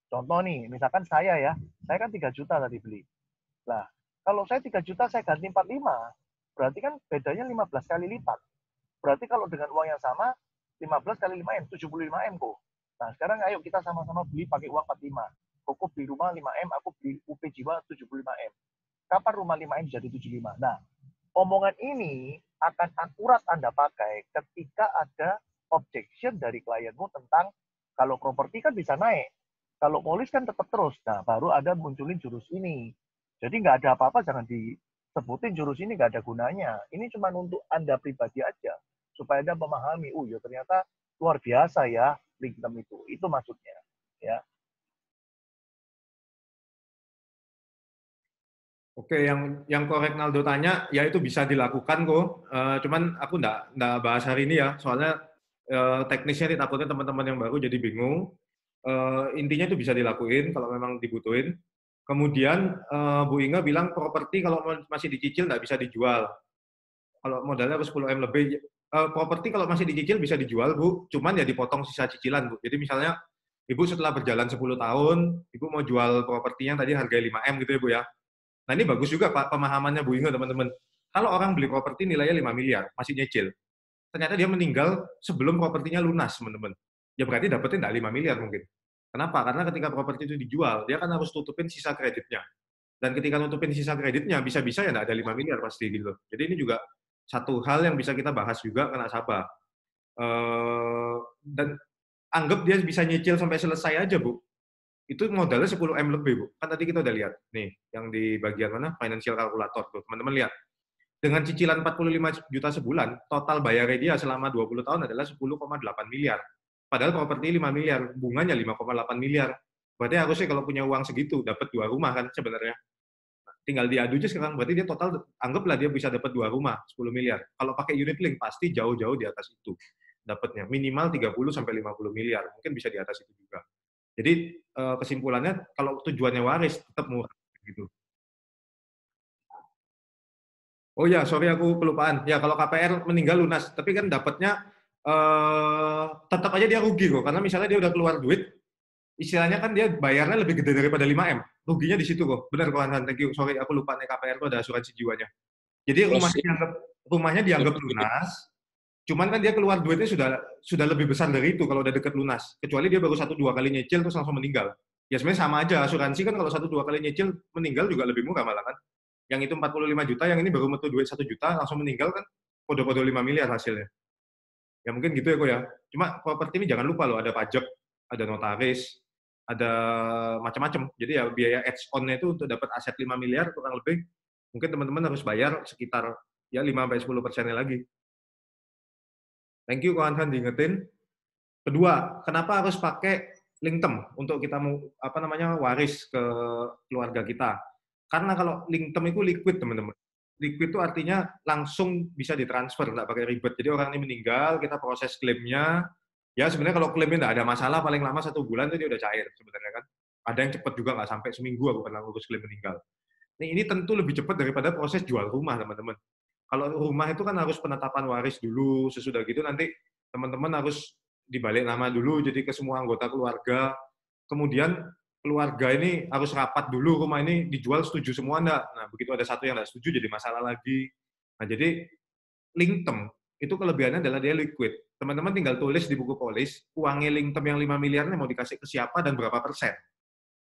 Contoh nih, misalkan saya kan 3 juta tadi beli. Nah, kalau saya 3 juta, saya ganti 45, berarti kan bedanya 15 kali lipat. Berarti kalau dengan uang yang sama, 15 kali 5M, 75M kok. Nah, sekarang ayo kita sama-sama beli pakai uang 45. Koko beli rumah 5M, aku beli UP Jiwa 75M. Kapan rumah 5M jadi 75? Nah, omongan ini akan akurat Anda pakai ketika ada objection dari klienmu tentang kalau properti kan bisa naik, kalau polis kan tetap terus. Nah, baru ada munculin jurus ini. Jadi nggak ada apa-apa, jangan disebutin jurus ini, nggak ada gunanya. Ini cuma untuk Anda pribadi aja, supaya Anda memahami, oh ya ternyata luar biasa ya LinkedIn itu. Itu maksudnya. Ya. Oke, yang korek Naldo tanya, ya itu bisa dilakukan kok. Cuman aku nggak bahas hari ini ya, soalnya teknisnya takutnya teman-teman yang baru jadi bingung. Intinya itu bisa dilakuin kalau memang dibutuhin. Kemudian Bu Inga bilang properti kalau masih dicicil nggak bisa dijual. Kalau modalnya harus 10M lebih. Properti kalau masih dicicil bisa dijual, Bu. Cuman ya dipotong sisa cicilan, Bu. Jadi misalnya Ibu setelah berjalan 10 tahun, Ibu mau jual propertinya tadi harga 5M gitu ya, Bu ya. Nah ini bagus juga Pak pemahamannya Bu Inge teman-teman. Kalau orang beli properti nilainya 5 miliar, masih nyicil. Ternyata dia meninggal sebelum propertinya lunas teman-teman. Ya berarti dapetnya nggak 5 miliar mungkin. Kenapa? Karena ketika properti itu dijual, dia kan harus tutupin sisa kreditnya. Dan ketika nutupin sisa kreditnya, bisa-bisa ya nggak ada 5 miliar pasti gitu. Jadi ini juga satu hal yang bisa kita bahas juga ke nasabah. Dan anggap dia bisa nyicil sampai selesai aja, Bu. Itu modalnya 10M lebih, Bu. Kan tadi kita udah lihat, nih, yang di bagian mana, financial calculator, tuh. Teman-teman lihat. Dengan cicilan 45 juta sebulan, total bayarnya dia selama 20 tahun adalah 10,8 miliar. Padahal properti 5 miliar, bunganya 5,8 miliar. Berarti harusnya kalau punya uang segitu, dapat 2 rumah kan sebenarnya. Tinggal diadu aja sekarang, berarti dia total, anggaplah dia bisa dapat 2 rumah, 10 miliar. Kalau pakai unit link, pasti jauh-jauh di atas itu dapatnya. Minimal 30 sampai 50 miliar, mungkin bisa di atas itu juga. Jadi kesimpulannya kalau tujuannya waris tetap murah gitu. Oh ya, sorry aku kelupaan. Ya kalau KPR meninggal lunas, tapi kan dapatnya tetap aja dia rugi kok. Karena misalnya dia udah keluar duit, istilahnya kan dia bayarnya lebih gede daripada 5M. Ruginya di situ kok. Benar kok Hansan, thank you. Sorry aku lupa nih KPR itu ada asuransi jiwanya. Jadi rumahnya dianggap lunas, cuman kan dia keluar duitnya sudah lebih besar dari itu kalau udah deket lunas. Kecuali dia baru 1-2 kali nyicil terus langsung meninggal. Ya sebenarnya sama aja, asuransi kan kalau 1-2 kali nyicil meninggal juga lebih murah malah kan. Yang itu 45 juta, yang ini baru metu duit 1 juta langsung meninggal kan kode-kode 5 miliar hasilnya. Ya mungkin gitu ya kok ya. Cuma properti ini jangan lupa loh, ada pajak, ada notaris, ada macam-macam. Jadi ya biaya add-on-nya itu untuk dapat aset 5 miliar kurang lebih, mungkin teman-teman harus bayar sekitar ya 5-10% lagi. Thank you Ko Hansan diingetin. Kedua, kenapa harus pakai LinkedIn untuk kita mau waris ke keluarga kita? Karena kalau LinkedIn itu liquid teman-teman. liquid itu artinya langsung bisa ditransfer, nggak pakai ribet. Jadi orang ini meninggal, kita proses klaimnya. Ya sebenarnya kalau klaimnya nggak ada masalah, paling lama 1 bulan itu dia udah cair sebenarnya kan. Ada yang cepat juga nggak sampai seminggu aku pernah ngurus klaim meninggal. Ini tentu lebih cepat daripada proses jual rumah teman-teman. Kalau rumah itu kan harus penetapan waris dulu, sesudah gitu nanti teman-teman harus dibalik nama dulu jadi ke semua anggota keluarga. Kemudian keluarga ini harus rapat dulu, rumah ini dijual setuju semua enggak. Nah, begitu ada satu yang enggak setuju jadi masalah lagi. Nah, jadi link term itu kelebihannya adalah dia liquid. Teman-teman tinggal tulis di buku polis, uangnya link term yang 5 miliarnya mau dikasih ke siapa dan berapa persen.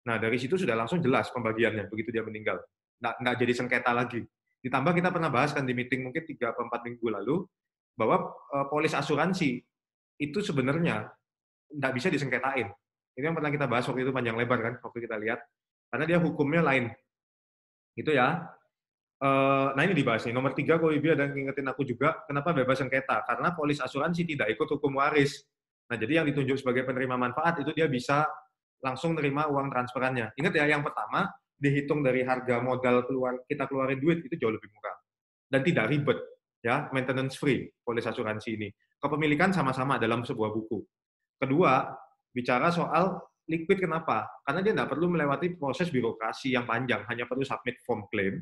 Nah, dari situ sudah langsung jelas pembagiannya begitu dia meninggal. Nggak jadi sengketa lagi. Ditambah kita pernah bahas kan di meeting mungkin 3 atau 4 minggu lalu, bahwa polis asuransi itu sebenarnya nggak bisa disengketain. Ini yang pernah kita bahas waktu itu panjang lebar kan, waktu kita lihat. Karena dia hukumnya lain. Itu ya. Nah ini dibahas nih. Nomor 3, kalau Ibu ada yang ngingetin aku juga, kenapa bebas sengketa? Karena polis asuransi tidak ikut hukum waris. Nah jadi yang ditunjuk sebagai penerima manfaat itu dia bisa langsung nerima uang transferannya. Ingat ya, yang pertama dihitung dari harga modal kita keluarin duit itu jauh lebih murah dan tidak ribet, ya, maintenance free polis asuransi ini. Kepemilikan sama-sama dalam sebuah buku. Kedua, bicara soal liquid kenapa? Karena dia tidak perlu melewati proses birokrasi yang panjang, hanya perlu submit form claim.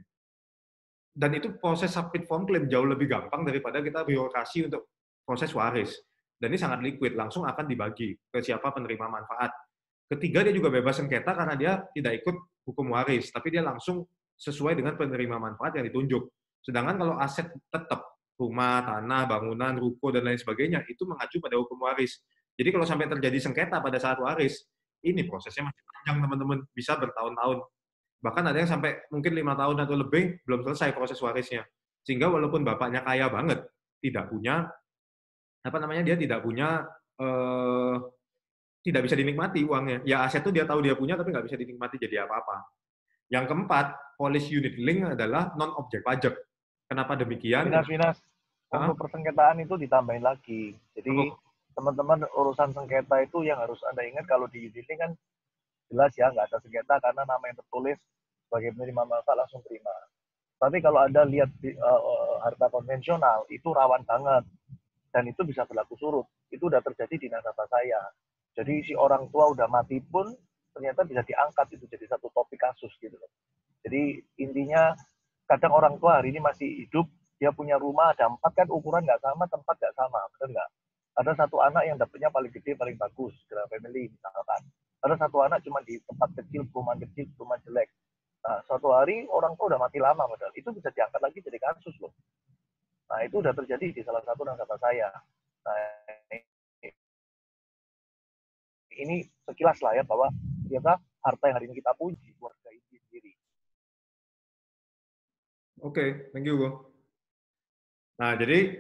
Dan itu proses submit form claim jauh lebih gampang daripada kita birokrasi untuk proses waris. Dan ini sangat liquid, langsung akan dibagi ke siapa penerima manfaat. Ketiga, dia juga bebas sengketa karena dia tidak ikut hukum waris, tapi dia langsung sesuai dengan penerima manfaat yang ditunjuk. Sedangkan kalau aset tetap, rumah, tanah, bangunan, ruko, dan lain sebagainya, itu mengacu pada hukum waris. Jadi kalau sampai terjadi sengketa pada saat waris, ini prosesnya masih panjang, teman-teman. Bisa bertahun-tahun. Bahkan ada yang sampai mungkin 5 tahun atau lebih, belum selesai proses warisnya. Sehingga walaupun bapaknya kaya banget, tidak punya, dia tidak punya tidak bisa dinikmati uangnya. Ya aset itu dia tahu dia punya, tapi nggak bisa dinikmati jadi apa-apa. Yang keempat, policy unit link adalah non-objek pajak. Kenapa demikian? Finas, untuk persengketaan itu ditambahin lagi. Jadi teman-teman urusan sengketa itu yang harus Anda ingat kalau di unit link kan jelas ya nggak ada sengketa karena nama yang tertulis sebagai penerima manfaat langsung terima. Tapi kalau Anda lihat harta konvensional itu rawan banget dan itu bisa berlaku surut. Itu udah terjadi di nasabah saya. Jadi si orang tua udah mati pun ternyata bisa diangkat itu jadi satu topik kasus gitu loh. Jadi intinya kadang orang tua hari ini masih hidup, dia punya rumah, ada 4 kan ukuran nggak sama, tempat nggak sama, benar nggak? Ada satu anak yang dapatnya paling gede, paling bagus, grand family misalkan. Ada satu anak cuma di tempat kecil, perumahan jelek. Nah, suatu hari orang tua udah mati lama, padahal itu bisa diangkat lagi jadi kasus loh. Nah, itu udah terjadi di salah satu nasabah saya. Nah, ini sekilas lah ya bahwa ternyata harta yang hari ini kita puji keluarga ini sendiri. Oke, thank you, Bro. Nah, jadi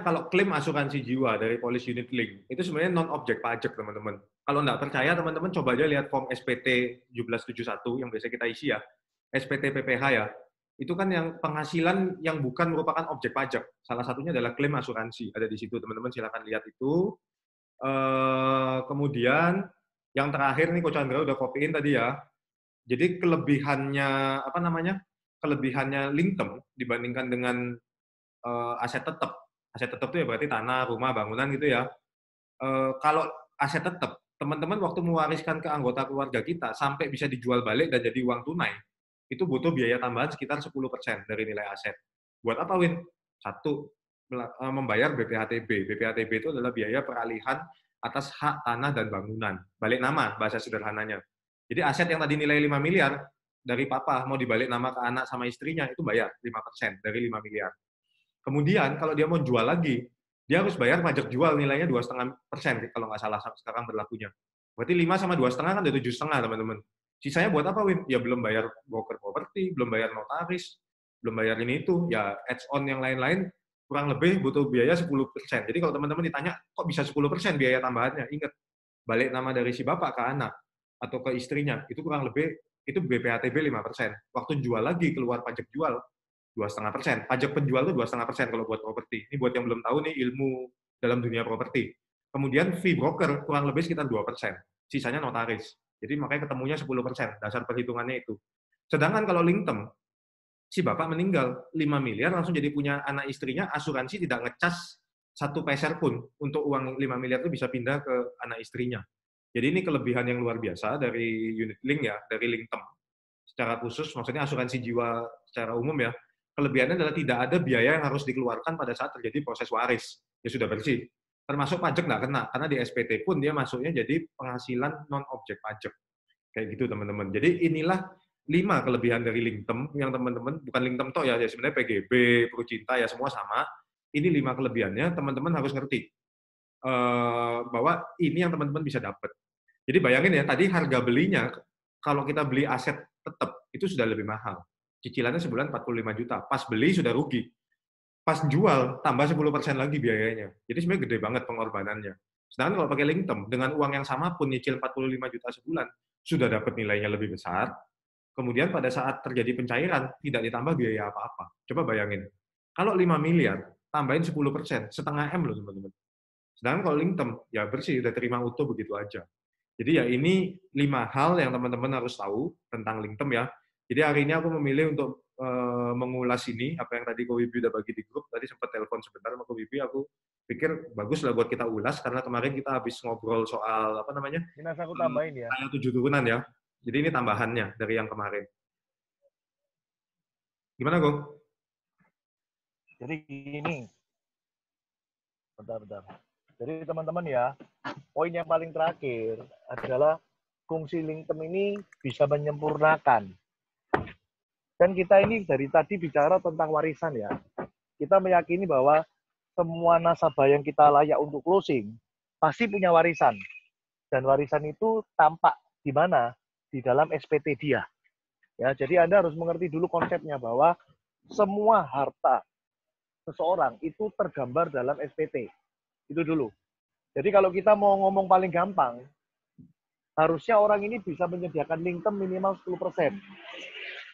kalau klaim asuransi jiwa dari policy unit link itu sebenarnya non objek pajak, teman-teman. Kalau nggak percaya, teman-teman coba aja lihat form SPT 1771 yang biasa kita isi ya, SPT PPH ya. Itu kan yang penghasilan yang bukan merupakan objek pajak. Salah satunya adalah klaim asuransi. Ada di situ, teman-teman silakan lihat itu. Kemudian yang terakhir nih, Coach Chandra udah copyin tadi ya. Jadi kelebihannya link term dibandingkan dengan aset tetap. Aset tetap itu ya berarti tanah, rumah, bangunan gitu ya. Kalau aset tetap, teman-teman waktu mewariskan ke anggota keluarga kita sampai bisa dijual balik dan jadi uang tunai, itu butuh biaya tambahan sekitar 10% dari nilai aset. Buat apa, Win? Satu, membayar BPHTB. BPHTB itu adalah biaya peralihan atas hak tanah dan bangunan. Balik nama, bahasa sederhananya. Jadi aset yang tadi nilai 5 miliar, dari papa mau dibalik nama ke anak sama istrinya, itu bayar 5% dari 5 miliar. Kemudian kalau dia mau jual lagi, dia harus bayar pajak jual nilainya 2,5% kalau nggak salah sekarang berlakunya. Berarti 5 sama 2,5 kan udah 7,5, teman-teman. Sisanya buat apa, Win? Ya belum bayar broker properti, belum bayar notaris, belum bayar ini itu, ya add-on yang lain-lain kurang lebih butuh biaya 10%. Jadi kalau teman-teman ditanya, kok bisa 10% biaya tambahannya? Ingat, balik nama dari si bapak ke anak atau ke istrinya, itu kurang lebih, itu BPHTB 5%. Waktu jual lagi, keluar pajak jual, 2,5%. Pajak penjual itu 2,5% kalau buat properti. Ini buat yang belum tahu nih ilmu dalam dunia properti. Kemudian fee broker kurang lebih sekitar 2%. Sisanya notaris. Jadi makanya ketemunya 10%. Dasar perhitungannya itu. Sedangkan kalau link term, si bapak meninggal, 5 miliar langsung jadi punya anak istrinya, asuransi tidak ngecas 1 peser pun untuk uang 5 miliar itu bisa pindah ke anak istrinya. Jadi ini kelebihan yang luar biasa dari unit link ya, dari link term. Secara khusus, maksudnya asuransi jiwa secara umum ya, kelebihannya adalah tidak ada biaya yang harus dikeluarkan pada saat terjadi proses waris. Ya sudah bersih. Termasuk pajak nggak kena, karena di SPT pun dia masuknya jadi penghasilan non-objek pajak. Kayak gitu teman-teman. Jadi inilah 5 kelebihan dari Linktem yang teman-teman, bukan Linktem toh ya sebenarnya PGB, Procinta ya semua sama. Ini 5 kelebihannya, teman-teman harus ngerti bahwa ini yang teman-teman bisa dapat. Jadi bayangin ya, tadi harga belinya, kalau kita beli aset tetap, itu sudah lebih mahal. Cicilannya sebulan 45 juta. Pas beli sudah rugi. Pas jual, tambah 10% lagi biayanya. Jadi sebenarnya gede banget pengorbanannya. Sedangkan kalau pakai Linktem, dengan uang yang sama pun nyicil 45 juta sebulan, sudah dapat nilainya lebih besar. Kemudian pada saat terjadi pencairan, tidak ditambah biaya apa-apa. Coba bayangin. Kalau 5 miliar, tambahin 10%, setengah M loh teman-teman. Sedangkan kalau Linktem, ya bersih, udah terima utuh begitu aja. Jadi ya ini 5 hal yang teman-teman harus tahu tentang Linktem ya. Jadi hari ini aku memilih untuk mengulas ini, apa yang tadi Ko Wibi udah bagi di grup, tadi sempat telepon sebentar sama Ko Wibi, aku pikir bagus lah buat kita ulas, karena kemarin kita habis ngobrol soal, apa namanya, Dinas aku tambahin ya. Kaya 7 turunan ya. Jadi ini tambahannya dari yang kemarin. Gimana, Go? Jadi gini, bentar. Jadi teman-teman ya, poin yang paling terakhir adalah fungsi Linktem ini bisa menyempurnakan. Dan kita ini dari tadi bicara tentang warisan ya. Kita meyakini bahwa semua nasabah yang kita layak untuk closing pasti punya warisan. Dan warisan itu tampak di mana? Di dalam SPT dia. Ya, jadi Anda harus mengerti dulu konsepnya bahwa semua harta seseorang itu tergambar dalam SPT. Itu dulu. Jadi kalau kita mau ngomong paling gampang, harusnya orang ini bisa menyediakan Linktem minimal 10%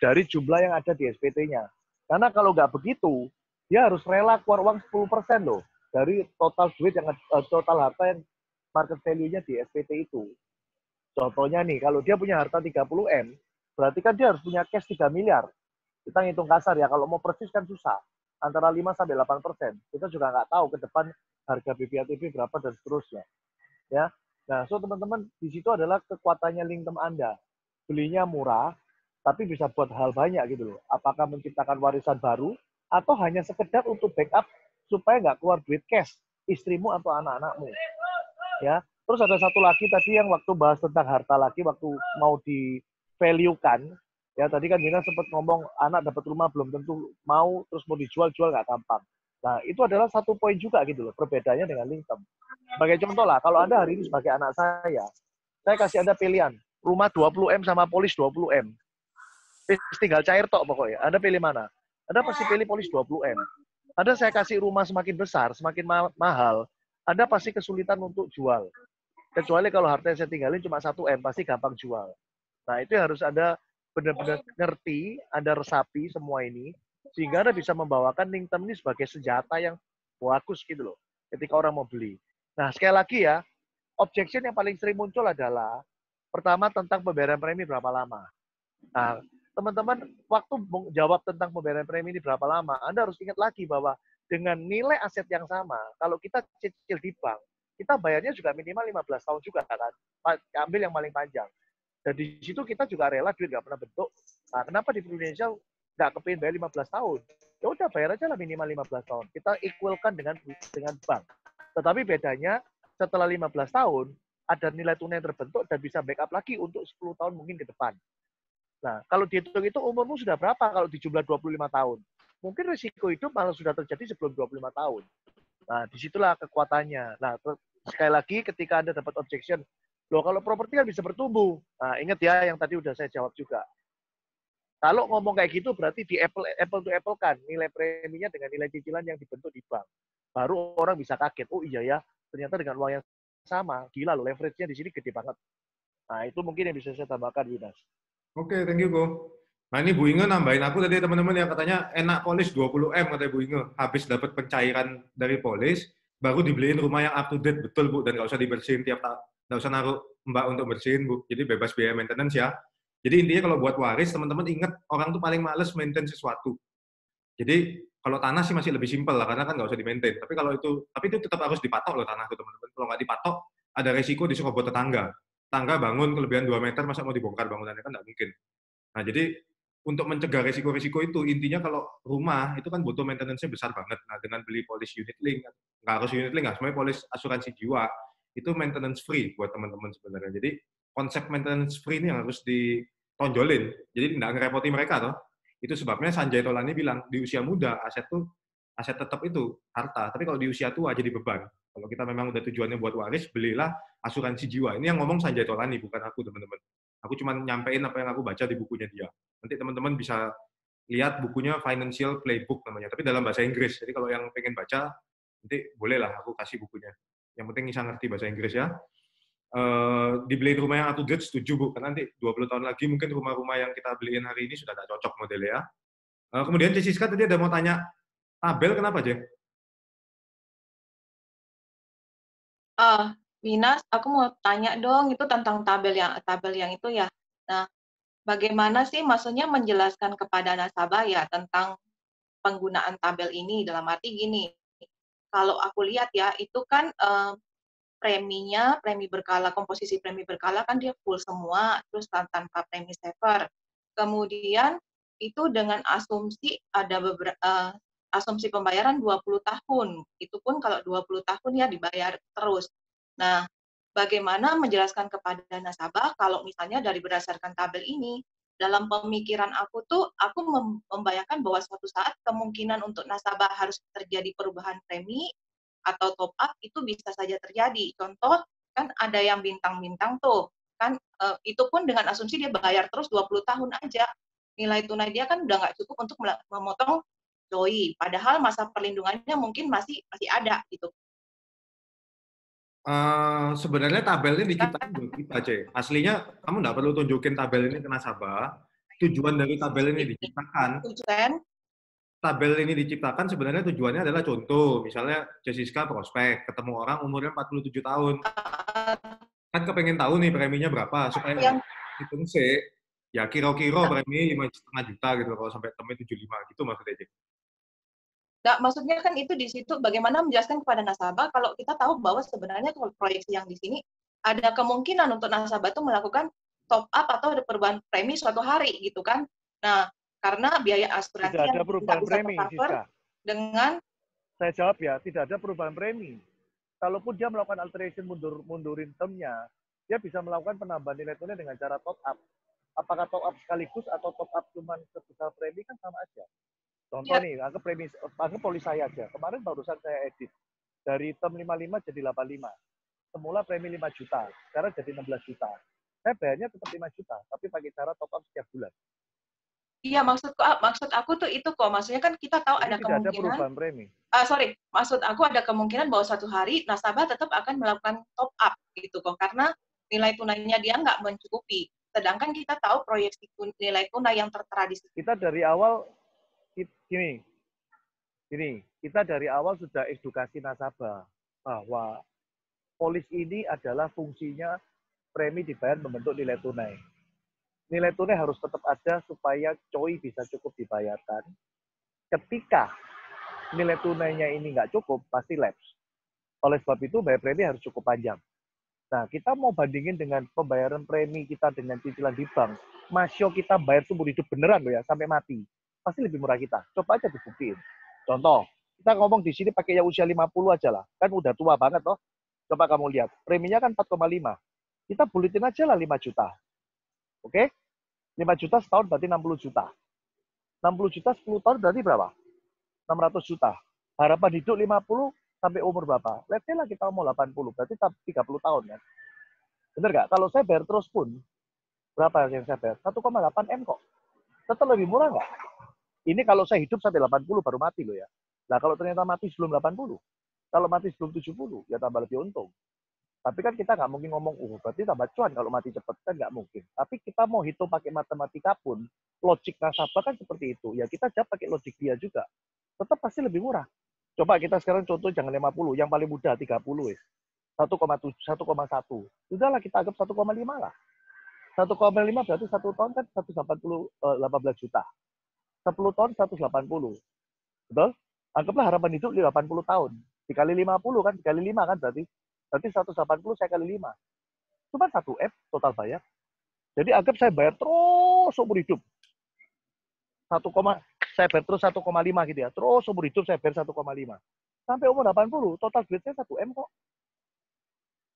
dari jumlah yang ada di SPT-nya. Karena kalau nggak begitu, dia harus rela keluar uang 10% loh dari total duit yang total harta yang market value-nya di SPT itu. Contohnya nih, kalau dia punya harta 30M, berarti kan dia harus punya cash 3 miliar. Kita ngitung kasar ya, kalau mau persis kan susah. Antara 5-8%. Kita juga nggak tahu ke depan harga BPATB berapa dan seterusnya. Ya. Nah, so teman-teman, di situ adalah kekuatannya Linktem Anda. Belinya murah, tapi bisa buat hal banyak gitu loh. Apakah menciptakan warisan baru, atau hanya sekedar untuk backup supaya nggak keluar duit cash, istrimu atau anak-anakmu. Ya. Terus ada satu lagi tadi yang waktu bahas tentang harta lagi, waktu mau di-value-kan, ya tadi kan Dina sempat ngomong anak dapat rumah belum tentu mau, terus mau dijual-jual nggak gampang. Nah, itu adalah satu poin juga gitu loh, perbedaannya dengan Linktem. Sebagai contoh lah, kalau Anda hari ini sebagai anak saya kasih Anda pilihan, rumah 20M sama polis 20M. Tinggal cair tok pokoknya. Anda pilih mana? Anda pasti pilih polis 20M. Anda saya kasih rumah semakin besar, semakin mahal, Anda pasti kesulitan untuk jual. Kecuali kalau harta yang saya tinggalin cuma 1M, pasti gampang jual. Nah, itu harus Anda benar-benar ngerti, Anda resapi semua ini, sehingga Anda bisa membawakan Linktem ini sebagai senjata yang bagus gitu loh, ketika orang mau beli. Nah, sekali lagi ya, objection yang paling sering muncul adalah, pertama tentang pembayaran premi berapa lama. Nah, teman-teman, waktu jawab tentang pembayaran premi ini berapa lama, Anda harus ingat lagi bahwa dengan nilai aset yang sama, kalau kita cicil di bank, kita bayarnya juga minimal 15 tahun juga kan, ambil yang paling panjang. Dan di situ kita juga rela duit nggak pernah bentuk. Nah, kenapa di Indonesia nggak kepingin bayar 15 tahun? Ya udah bayar aja lah minimal 15 tahun. Kita equalkan dengan bank. Tetapi bedanya setelah 15 tahun ada nilai tunai yang terbentuk dan bisa backup lagi untuk 10 tahun mungkin ke depan. Nah, kalau dihitung itu umurmu sudah berapa kalau dijumlah 25 tahun? Mungkin risiko hidup malah sudah terjadi sebelum 25 tahun. Nah, disitulah kekuatannya. Nah, sekali lagi ketika Anda dapat objection, loh kalau properti kan bisa bertumbuh. Nah, ingat ya yang tadi udah saya jawab juga. Kalau ngomong kayak gitu berarti di apple to apple kan nilai preminya dengan nilai cicilan yang dibentuk di bank. Baru orang bisa kaget. Oh iya ya, ternyata dengan uang yang sama. Gila loh, leverage-nya di sini gede banget. Nah, itu mungkin yang bisa saya tambahkan, Winas. Oke, thank you, Go. Nah, ini Bu Inge nambahin aku tadi teman-teman yang katanya enak polis 20M katanya Bu Inge. Habis dapat pencairan dari polis, baru dibeliin rumah yang up to date, betul Bu, dan nggak usah dibersihin tiap tahun. Nggak usah naruh Mbak untuk bersihin Bu. Jadi bebas biaya maintenance ya. Jadi intinya kalau buat waris, teman-teman ingat orang tuh paling males maintain sesuatu. Jadi kalau tanah sih masih lebih simpel lah, karena kan nggak usah di-maintain. Tapi itu tetap harus dipatok loh tanah tuh teman-teman. Kalau nggak dipatok, ada resiko disuruh buat tetangga. Tetangga bangun kelebihan 2 meter, masa mau dibongkar bangunannya, kan nggak mungkin. Nah, jadi untuk mencegah resiko-resiko itu, intinya kalau rumah itu kan butuh maintenance-nya besar banget. Nah, dengan beli polis unit link, nggak harus unit link, sebenarnya polis asuransi jiwa, itu maintenance free buat teman-teman sebenarnya. Jadi konsep maintenance free ini yang harus ditonjolin. Jadi nggak ngerepoti mereka toh. Itu sebabnya Sanjay Tolani bilang, di usia muda, aset tetap itu harta. Tapi kalau di usia tua jadi beban. Kalau kita memang udah tujuannya buat waris, belilah asuransi jiwa. Ini yang ngomong Sanjay Tolani, bukan aku, teman-teman. Aku cuma nyampein apa yang aku baca di bukunya dia. Nanti teman-teman bisa lihat bukunya Financial Playbook namanya, tapi dalam bahasa Inggris. Jadi kalau yang pengen baca, nanti bolehlah aku kasih bukunya. Yang penting bisa ngerti bahasa Inggris ya. Dibeliin rumah yang up to date, setuju Bu, karena nanti 20 tahun lagi mungkin rumah-rumah yang kita beliin hari ini sudah tidak cocok modelnya ya. Kemudian Jessica tadi ada mau tanya, tabel kenapa aja? Minas, aku mau tanya dong itu tentang tabel yang itu ya. Nah, bagaimana sih maksudnya menjelaskan kepada nasabah ya tentang penggunaan tabel ini dalam arti gini. Kalau aku lihat ya itu kan premi berkala, komposisi premi berkala kan dia full semua, terus tanpa premi saver. Kemudian itu dengan asumsi ada asumsi pembayaran 20 tahun. Itu pun kalau 20 tahun ya dibayar terus. Nah, bagaimana menjelaskan kepada nasabah kalau misalnya dari berdasarkan tabel ini, dalam pemikiran aku tuh, aku membayangkan bahwa suatu saat kemungkinan untuk nasabah harus terjadi perubahan premi atau top up itu bisa saja terjadi. Contoh, kan ada yang bintang-bintang tuh, kan itu pun dengan asumsi dia bayar terus 20 tahun aja. Nilai tunai dia kan udah nggak cukup untuk memotong doi, padahal masa perlindungannya mungkin masih ada gitu. Sebenarnya tabel ini diciptakan buat kita, C. Aslinya kamu nggak perlu tunjukin tabel ini ke nasabah. Tujuan dari tabel ini diciptakan, sebenarnya tujuannya adalah contoh, misalnya Jessica prospek, ketemu orang umurnya 47 tahun. Kan kepengen tahu nih preminya berapa, supaya hitung C, ya kira-kira premi 5,5 juta gitu, kalau sampai temen 75 gitu maksudnya, C. Nah, maksudnya kan itu di situ bagaimana menjelaskan kepada nasabah kalau kita tahu bahwa sebenarnya proyeksi yang di sini ada kemungkinan untuk nasabah itu melakukan top up atau ada perubahan premi suatu hari gitu kan. Nah, karena biaya asuransi tidak ada yang perubahan tidak bisa premi, tercover dengan saya jawab ya, tidak ada perubahan premi. Kalaupun dia melakukan alteration mundurin termnya, dia bisa melakukan penambahan nilai tunai dengan cara top up. Apakah top up sekaligus atau top up cuma sebesar premi kan sama aja. Contoh nih, anggap polis saya aja. Kemarin barusan saya edit. Dari term 55 jadi 85. Semula premi 5 juta, sekarang jadi 16 juta. Saya bayarnya tetap 5 juta, tapi pakai cara top up setiap bulan. Iya, maksud aku tuh itu kok. Maksudnya kan kita tahu jadi ada tidak kemungkinan. Ada perubahan premi. Maksud aku ada kemungkinan bahwa suatu hari nasabah tetap akan melakukan top up gitu kok, karena nilai tunainya dia nggak mencukupi. Sedangkan kita tahu proyeksi nilai tunai yang tertradisi. Kita dari awal gini, kita dari awal sudah edukasi nasabah bahwa polis ini adalah fungsinya premi dibayar membentuk nilai tunai. Nilai tunai harus tetap ada supaya COI bisa cukup dibayarkan. Ketika nilai tunainya ini nggak cukup, pasti lapse. Oleh sebab itu, bayar premi harus cukup panjang. Nah, kita mau bandingin dengan pembayaran premi kita dengan cicilan di bank, masyo kita bayar seumur hidup beneran loh ya, sampai mati. Pasti lebih murah kita. Coba aja dibuktiin. Contoh, kita ngomong di sini pakai yang usia 50 aja lah. Kan udah tua banget toh. Coba kamu lihat, preminya kan 4,5. Kita bulitin aja lah 5 juta. Oke? 5 juta setahun berarti 60 juta. 60 juta 10 tahun berarti berapa? 600 juta. Harapan hidup 50 sampai umur berapa? Let's say lah kita mau 80, berarti 30 tahun kan. Bener nggak? Kalau saya bayar terus pun, berapa yang saya bayar? 1,8 M kok. Tetap lebih murah nggak? Ini kalau saya hidup sampai 80 baru mati loh ya. Nah kalau ternyata mati sebelum 80, kalau mati sebelum 70, ya tambah lebih untung. Tapi kan kita nggak mungkin ngomong, berarti tambah cuan kalau mati cepat. Kan nggak mungkin. Tapi kita mau hitung pakai matematika pun, logik nasabah kan seperti itu. Ya kita jawab pakai logik dia juga. Tetap pasti lebih murah. Coba kita sekarang contoh jangan 50, yang paling mudah 30 ya. 1,7, 1,1. Sudahlah kita anggap 1,5 lah. 1,5 berarti 1 tahun kan 18 juta. 10 tahun 180. Betul? Anggaplah harapan hidup 80 tahun. Dikali 50 kan, dikali 5 kan berarti. Berarti 180 saya kali 5. Cuma 1 M total bayar. Jadi anggap saya bayar terus seumur hidup. Saya bayar terus 1,5 gitu ya. Terus seumur hidup saya bayar 1,5. Sampai umur 80, total duit saya 1 M kok.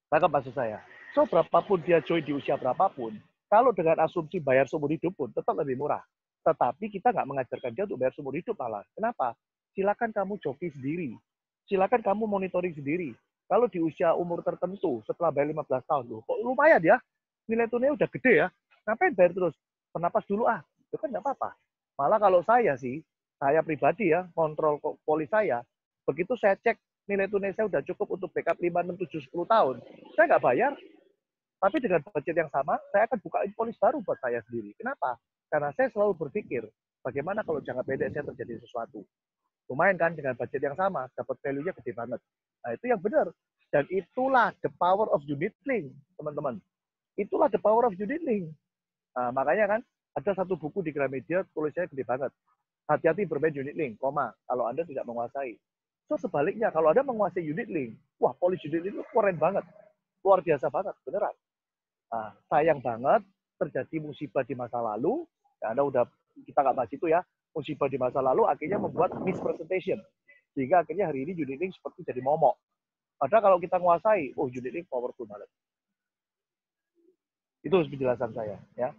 Tangkap maksud saya. So, berapapun dia join di usia berapapun, kalau dengan asumsi bayar seumur hidup pun tetap lebih murah. Tetapi kita nggak mengajarkan dia untuk bayar seumur hidup malah. Kenapa? Silakan kamu joki sendiri. Silakan kamu monitoring sendiri. Kalau di usia umur tertentu, setelah bayar 15 tahun, loh, kok lumayan ya, nilai tunai udah gede ya, ngapain bayar terus? Penapas dulu ah, itu kan nggak apa-apa. Malah kalau saya sih, saya pribadi ya, kontrol polis saya, begitu saya cek nilai tunai saya udah cukup untuk backup 5, 6, 7, 10 tahun, saya nggak bayar. Tapi dengan budget yang sama, saya akan buka polis baru buat saya sendiri. Kenapa? Karena saya selalu berpikir, bagaimana kalau jangka pendek saya terjadi sesuatu. Lumayan kan dengan budget yang sama, dapat value-nya gede banget. Nah, itu yang benar. Dan itulah the power of unit link, teman-teman. Itulah the power of unit link. Nah, makanya kan ada satu buku di Gramedia tulisannya gede banget. Hati-hati bermain unit link, koma, kalau Anda tidak menguasai. So, sebaliknya, kalau Anda menguasai unit link, wah, polis unit link itu keren banget. Luar biasa banget, beneran. Nah, sayang banget terjadi musibah di masa lalu. Ya, kita nggak bahas itu ya. Musibah di masa lalu akhirnya membuat mispresentation. Sehingga akhirnya hari ini unit link seperti jadi momok. Padahal kalau kita menguasai, unit link powerful banget. Itu penjelasan saya. Ya.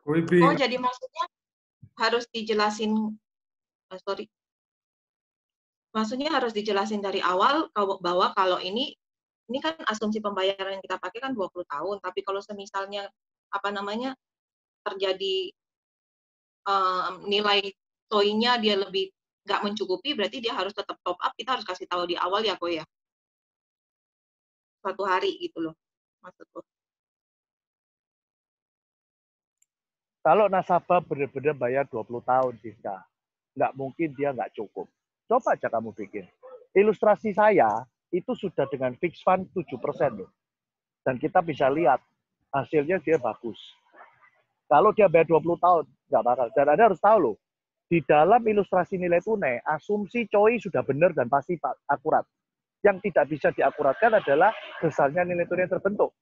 Oh, jadi maksudnya harus dijelasin, maksudnya harus dijelasin dari awal bahwa kalau ini kan asumsi pembayaran yang kita pakai kan 20 tahun, tapi kalau semisalnya terjadi nilai toy-nya dia lebih nggak mencukupi, berarti dia harus tetap top up, kita harus kasih tahu di awal ya kok ya, suatu hari gitu loh maksudku. Kalau nasabah benar-benar bayar 20 tahun, Siska, nggak mungkin dia nggak cukup. Coba aja kamu bikin. Ilustrasi saya itu sudah dengan fix fund 7% loh. Dan kita bisa lihat hasilnya dia bagus. Kalau dia bayar 20 tahun, nggak bakal. Dan Anda harus tahu loh, di dalam ilustrasi nilai tunai, asumsi COI sudah benar dan pasti akurat. Yang tidak bisa diakuratkan adalah besarnya nilai tunai yang terbentuk.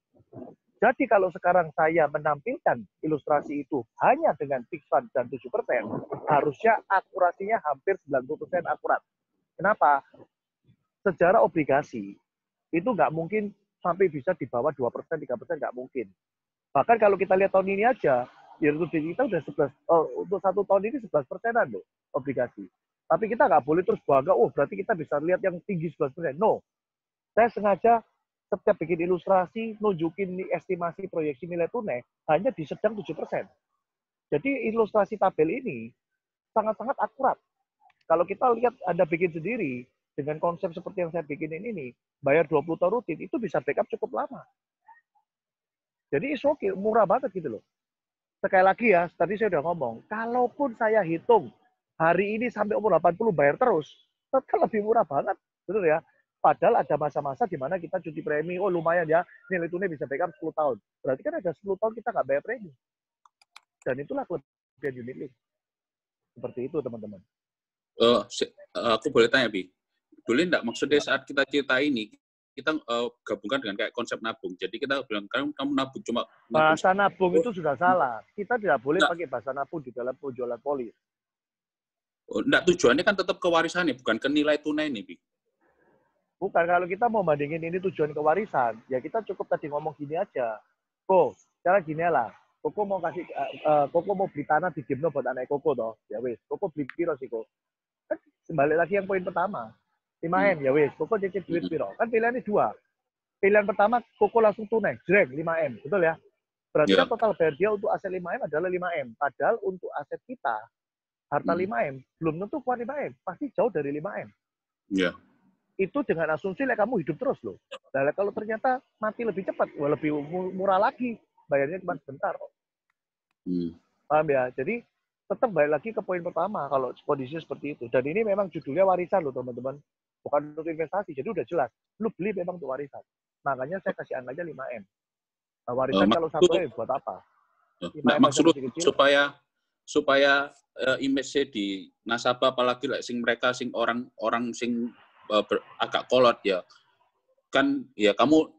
Jadi kalau sekarang saya menampilkan ilustrasi itu hanya dengan fixed fund dan 7%, harusnya akurasinya hampir 90% akurat. Kenapa? Sejarah obligasi itu nggak mungkin sampai bisa di bawah 2%, 3%, nggak mungkin. Bahkan kalau kita lihat tahun ini aja, year to date kita udah 11, untuk 1 tahun ini 11%-an loh obligasi. Tapi kita nggak boleh terus bangga, berarti kita bisa lihat yang tinggi 11%. No. Saya sengaja setiap bikin ilustrasi, nunjukin estimasi proyeksi nilai tunai, hanya di sedang 7%. Jadi ilustrasi tabel ini sangat-sangat akurat. Kalau kita lihat Anda bikin sendiri, dengan konsep seperti yang saya bikinin ini, bayar 20 tahun rutin, itu bisa backup cukup lama. Jadi it's okay, murah banget gitu loh. Sekali lagi ya, tadi saya udah ngomong, kalaupun saya hitung hari ini sampai umur 80 bayar terus, tetap lebih murah banget. Betul ya? Padahal ada masa-masa di mana kita cuti premi, lumayan ya, nilai tunai bisa backup 10 tahun. Berarti kan ada 10 tahun kita nggak bayar premi. Dan itulah kelebihan unit link. Seperti itu, teman-teman. Aku boleh tanya, Bi? Boleh nggak maksudnya saat kita cerita ini, kita gabungkan dengan kayak konsep nabung. Jadi kita bilang, kamu nabung cuma... Bahasa nabung itu sudah salah. Kita tidak boleh pakai bahasa nabung di dalam penjualan polis. Enggak, tujuannya kan tetap ke warisannya, bukan ke nilai tunai nih, Bi. Bukan, kalau kita mau bandingin ini tujuan ke warisan, ya kita cukup tadi ngomong gini aja. Cara gini lah. Koko mau beli tanah di Gimno buat anak Koko toh. Ya wis, Koko beli piro sih kok. Kan kembali lagi yang poin pertama. 5M, ya wis, Koko cicil duit piro. Kan pilihannya 2. Pilihan pertama, Koko langsung tunai, jreng 5M, betul ya? Berarti kan total bayar dia untuk aset 5M adalah 5M. Padahal untuk aset kita, harta 5M, belum tentu kuat 5M. Pasti jauh dari 5M. Iya. Itu dengan asumsi kamu hidup terus loh. Nah, kalau ternyata mati lebih cepat, lebih murah lagi. Bayarnya cuma sebentar. Paham ya? Jadi tetap balik lagi ke poin pertama kalau kondisi seperti itu. Dan ini memang judulnya warisan loh teman-teman. Bukan untuk investasi. Jadi udah jelas. Lu beli memang untuk warisan. Makanya saya kasih angkanya 5M. Nah, warisan kalau maksudku, satu buat apa? maksudku supaya image di nasabah, apalagi sing mereka sing orang sing agak kolot ya, kan ya kamu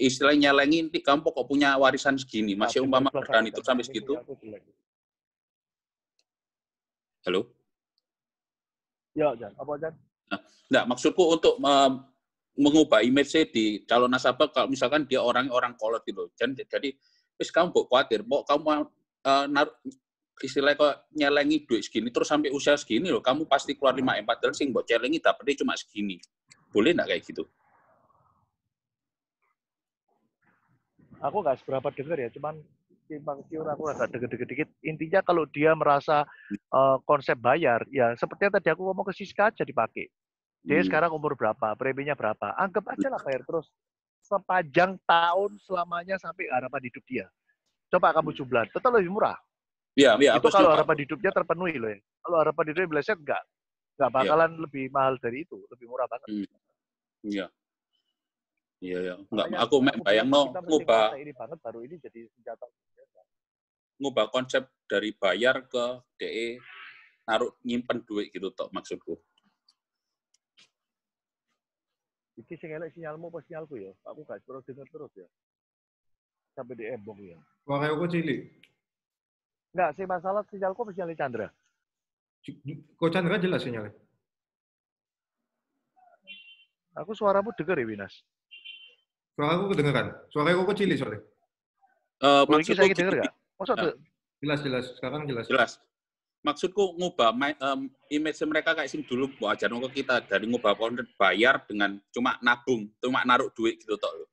istilahnya nyelengi, kamu pokok punya warisan segini, masih umpama berani itu sampai segitu. Halo? Ya, Jan. Apa, Jan? Nah, maksudku untuk mengubah image di calon nasabah, kalau misalkan dia orang kolot gitu. Jadi wis kamu mbok khawatir, mbok kamu istilahnya kok nyelengi duit segini terus sampai usia segini loh, kamu pasti keluar 5M, padahal sing mbok celengi dapetnya cuma segini. Boleh nggak kayak gitu? Aku nggak seberapa dengar ya, cuman timbang siur aku agak deket-deket dikit. Intinya kalau dia merasa konsep bayar, ya seperti yang tadi aku ngomong ke Siska aja dipakai. Dia sekarang umur berapa, preminya berapa, anggap aja lah bayar terus sepanjang tahun selamanya sampai harapan hidup dia. Coba kamu jumlah, tetap lebih murah. Iya, itu kalau harapan hidupnya terpenuhi loh ya. Kalau harapan hidupnya meleset nggak bakalan lebih mahal dari itu, lebih murah banget. Iya. Iya. Enggak, aku bayang ngubah ini banget baru ini jadi senjata. Ngubah konsep dari bayar ke DE naruh nyimpen duit gitu tok maksudku. Iki sing elek sinyalmu apa sinyalku ya? Aku gak perlu denger terus ya. Sampai diembong ya. Suara aku cilik. Enggak, sih masalah sinyalku apa sinyal Chandra? Kok Chandra jelas sinyalnya? Aku suaramu denger ya, Winas. Suara aku kedengeran. Suara aku cilik soalnya. Maksudku saya denger gak? Maksudnya jelas. Sekarang jelas. Jelas. Maksudku ngubah image mereka kayak sing dulu buat ajaran ke kita, dari ngubah konten bayar dengan cuma nabung, cuma naruh duit gitu tok loh.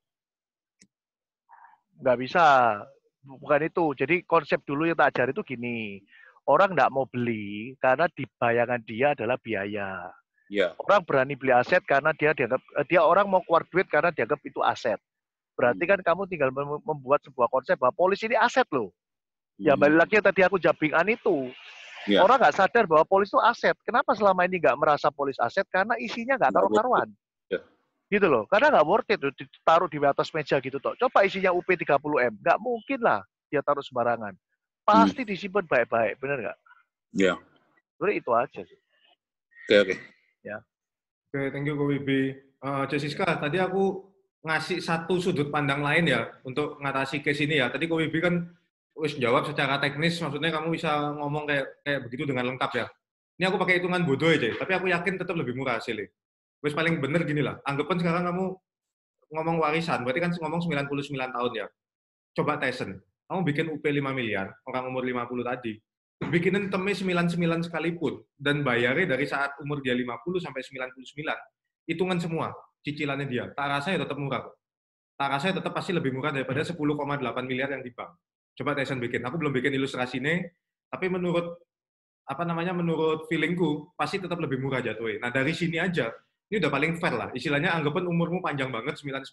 Nggak bisa. Bukan itu. Jadi konsep dulu yang tak ajar itu gini. Orang nggak mau beli karena di bayangan dia adalah biaya. Ya. Orang berani beli aset karena dia orang mau keluar duit karena dianggap itu aset. Berarti kan kamu tinggal membuat sebuah konsep bahwa polis ini aset loh. Ya balik lagi yang tadi aku jabingan itu. Ya. Orang nggak sadar bahwa polis itu aset. Kenapa selama ini nggak merasa polis aset? Karena isinya nggak karu-karuan. Ya. Gitu loh. Karena nggak worth it ditaruh di atas meja gitu toh. Coba isinya UP 30M. Nggak mungkin lah dia taruh sembarangan. Pasti disimpan baik-baik. Bener nggak? Iya. Sebenarnya itu aja sih. Oke. Ya. Oke, thank you Ko Wibi. Jessica, tadi aku ngasih satu sudut pandang lain ya untuk ngatasi case ini ya. Tadi Ko Wibi kan wis jawab secara teknis, maksudnya kamu bisa ngomong kayak begitu dengan lengkap ya. Ini aku pakai hitungan bodoh aja, tapi aku yakin tetap lebih murah hasilnya. Wis paling bener gini lah, anggapan sekarang kamu ngomong warisan, berarti kan ngomong 99 tahun ya. Coba Tyson, kamu bikin UP 5 miliar, orang umur 50 tadi, bikinin temnya 99 sekalipun, dan bayarnya dari saat umur dia 50 sampai 99, hitungan semua, cicilannya dia, tak rasanya tetap murah. Tak rasanya tetap pasti lebih murah daripada 10,8 miliar yang di bank. Coba Tyson bikin, aku belum bikin ilustrasinya, tapi menurut feelingku, pasti tetap lebih murah jatuhnya. Nah dari sini aja, ini udah paling fair lah, istilahnya anggapan umurmu panjang banget, 99,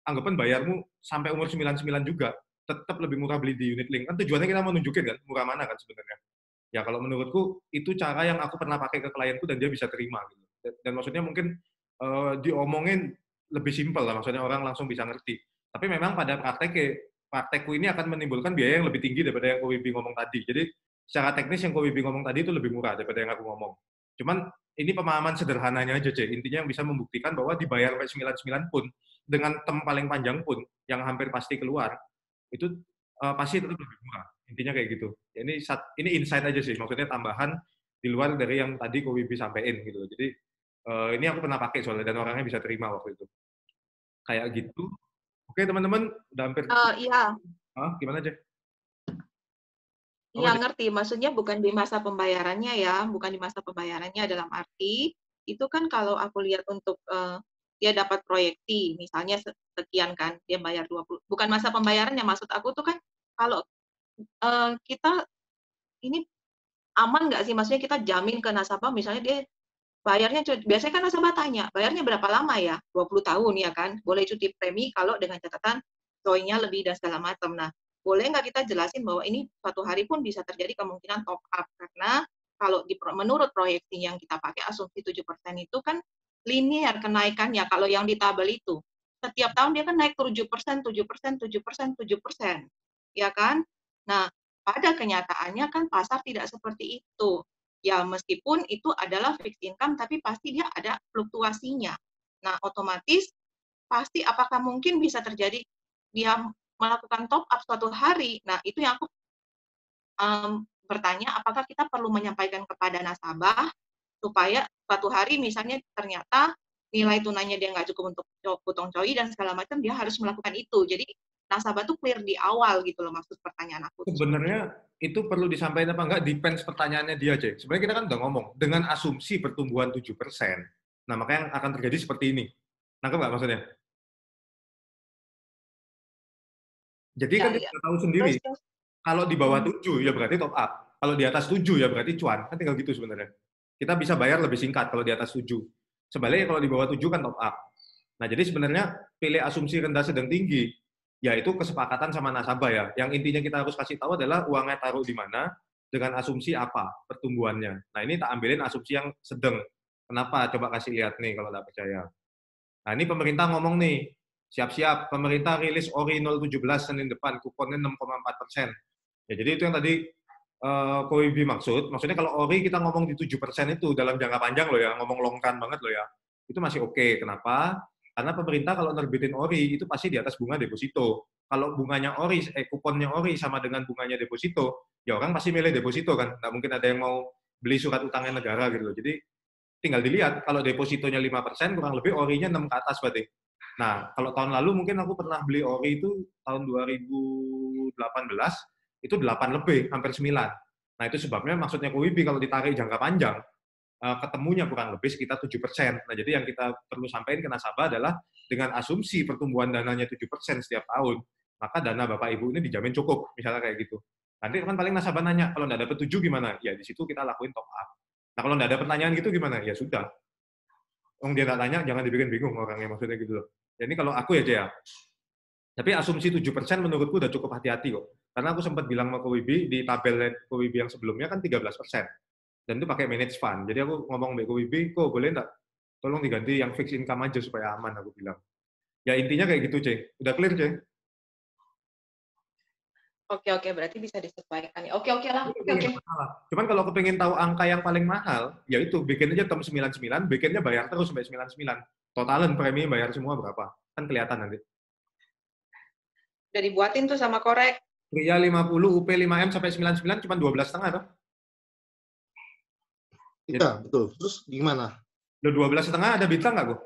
anggapan bayarmu sampai umur 99 juga, tetap lebih murah beli di unit link. Kan tujuannya kita mau nunjukin kan, murah mana kan sebenarnya. Ya kalau menurutku, itu cara yang aku pernah pakai ke klienku dan dia bisa terima. Gitu. Dan maksudnya mungkin diomongin lebih simpel lah, maksudnya orang langsung bisa ngerti. Tapi memang pada praktekku ini akan menimbulkan biaya yang lebih tinggi daripada yang Ko Wibi ngomong tadi. Jadi secara teknis yang Ko Wibi ngomong tadi itu lebih murah daripada yang aku ngomong. Cuman ini pemahaman sederhananya aja, C. Intinya yang bisa membuktikan bahwa dibayar sampai 99 pun, dengan tem paling panjang pun, yang hampir pasti keluar, itu pasti tetap lebih murah. Intinya kayak gitu. Ya, ini insight aja sih, maksudnya tambahan di luar dari yang tadi Ko Wibi sampein gitu. Jadi ini aku pernah pakai soalnya dan orangnya bisa terima waktu itu. Kayak gitu. Oke teman-teman, udah hampir. Iya. Gimana aja? Iya ngerti, maksudnya bukan di masa pembayarannya ya, bukan di masa pembayarannya dalam arti itu kan kalau aku lihat untuk dia dapat proyeksi, misalnya sekian kan, dia bayar 20, bukan masa pembayarannya, maksud aku tuh kan kalau kita ini aman nggak sih, maksudnya kita jamin ke nasabah, misalnya dia bayarnya, biasanya kan nasabah tanya, bayarnya berapa lama ya? 20 tahun ya kan, boleh cuti premi kalau dengan catatan join-nya lebih dan segala macam. Nah, boleh nggak kita jelasin bahwa ini suatu hari pun bisa terjadi kemungkinan top up, karena kalau menurut proyeksi yang kita pakai asumsi 7% itu kan linear kenaikannya kalau yang di tabel itu. setiap tahun dia kan naik 7%, 7%, 7%, 7%, ya kan? Nah, pada kenyataannya kan pasar tidak seperti itu. Ya, meskipun itu adalah fixed income, tapi pasti dia ada fluktuasinya. Nah, otomatis pasti apakah mungkin bisa terjadi dia melakukan top up suatu hari. Nah, itu yang aku bertanya, apakah kita perlu menyampaikan kepada nasabah supaya suatu hari misalnya ternyata nilai tunainya dia nggak cukup untuk potong COI dan segala macam, dia harus melakukan itu. Jadi nasabah tuh clear di awal gitu loh, maksud pertanyaan aku. Sebenarnya itu perlu disampaikan apa enggak, depends pertanyaannya dia, Cek. Sebenarnya kita kan udah ngomong, dengan asumsi pertumbuhan 7%. Nah, makanya akan terjadi seperti ini. Nangkep nggak maksudnya? Jadi kan kita tahu sendiri, kalau di bawah 7 ya berarti top up. Kalau di atas 7 ya berarti cuan. Kan tinggal gitu sebenarnya. Kita bisa bayar lebih singkat kalau di atas 7. Sebaliknya kalau di bawah 7 kan top up. Nah, jadi sebenarnya pilih asumsi rendah sedang tinggi, yaitu kesepakatan sama nasabah ya. Yang intinya kita harus kasih tahu adalah uangnya taruh di mana, dengan asumsi apa pertumbuhannya. Nah, ini tak ambilin asumsi yang sedang. Kenapa? Coba kasih lihat nih kalau nggak percaya. Nah, ini pemerintah ngomong nih, siap-siap, pemerintah rilis ORI 017 Senin depan, kuponnya 6,4%. Ya, jadi itu yang tadi KWB maksudnya kalau ORI kita ngomong di 7% itu dalam jangka panjang loh ya, ngomong long run banget loh ya, itu masih oke. Kenapa? Karena pemerintah kalau nerbitin ORI itu pasti di atas bunga deposito. Kalau bunganya ORI, kuponnya ORI sama dengan bunganya deposito, ya orang pasti milih deposito kan, nggak mungkin ada yang mau beli surat utangnya negara gitu loh. Jadi tinggal dilihat, kalau depositonya 5%, kurang lebih ORI-nya 6 ke atas berarti. Nah, kalau tahun lalu mungkin aku pernah beli ORI itu tahun 2018, itu 8 lebih, hampir 9. Nah, itu sebabnya maksudnya KWB kalau ditarik jangka panjang, ketemunya kurang lebih sekitar 7%. Nah, jadi yang kita perlu sampaikan ke nasabah adalah dengan asumsi pertumbuhan dananya 7% setiap tahun, maka dana Bapak Ibu ini dijamin cukup, misalnya kayak gitu. Nanti kan paling nasabah nanya, kalau nggak dapat 7 gimana? Ya, di situ kita lakuin top up. Nah, kalau nggak ada pertanyaan gitu gimana? Ya sudah. Dia nggak tanya, jangan dibikin bingung orangnya, maksudnya gitu loh. Jadi kalau aku ya, tapi asumsi 7% menurutku udah cukup hati-hati kok. Karena aku sempat bilang sama KWB, di tabel KWB yang sebelumnya kan 13%. Dan itu pakai manage fund. Jadi aku ngomong sama KWB, kok boleh nggak? Tolong diganti yang fixed income aja supaya aman, aku bilang. Ya intinya kayak gitu, C. Udah clear, C? Oke, berarti bisa disesuaikan. Oke lah. Oke. Cuman kalau kepengen tahu angka yang paling mahal, ya itu, bikin aja term 99, bikinnya bayar terus sampai 99. Totalan premi bayar semua berapa? Kan kelihatan nanti. Udah dibuatin tuh sama korek. Pria 50, UP 5M sampai 99 cuma 12,5 toh? Iya, betul. Terus gimana? Udah 12,5 ada bintang nggak, Bu?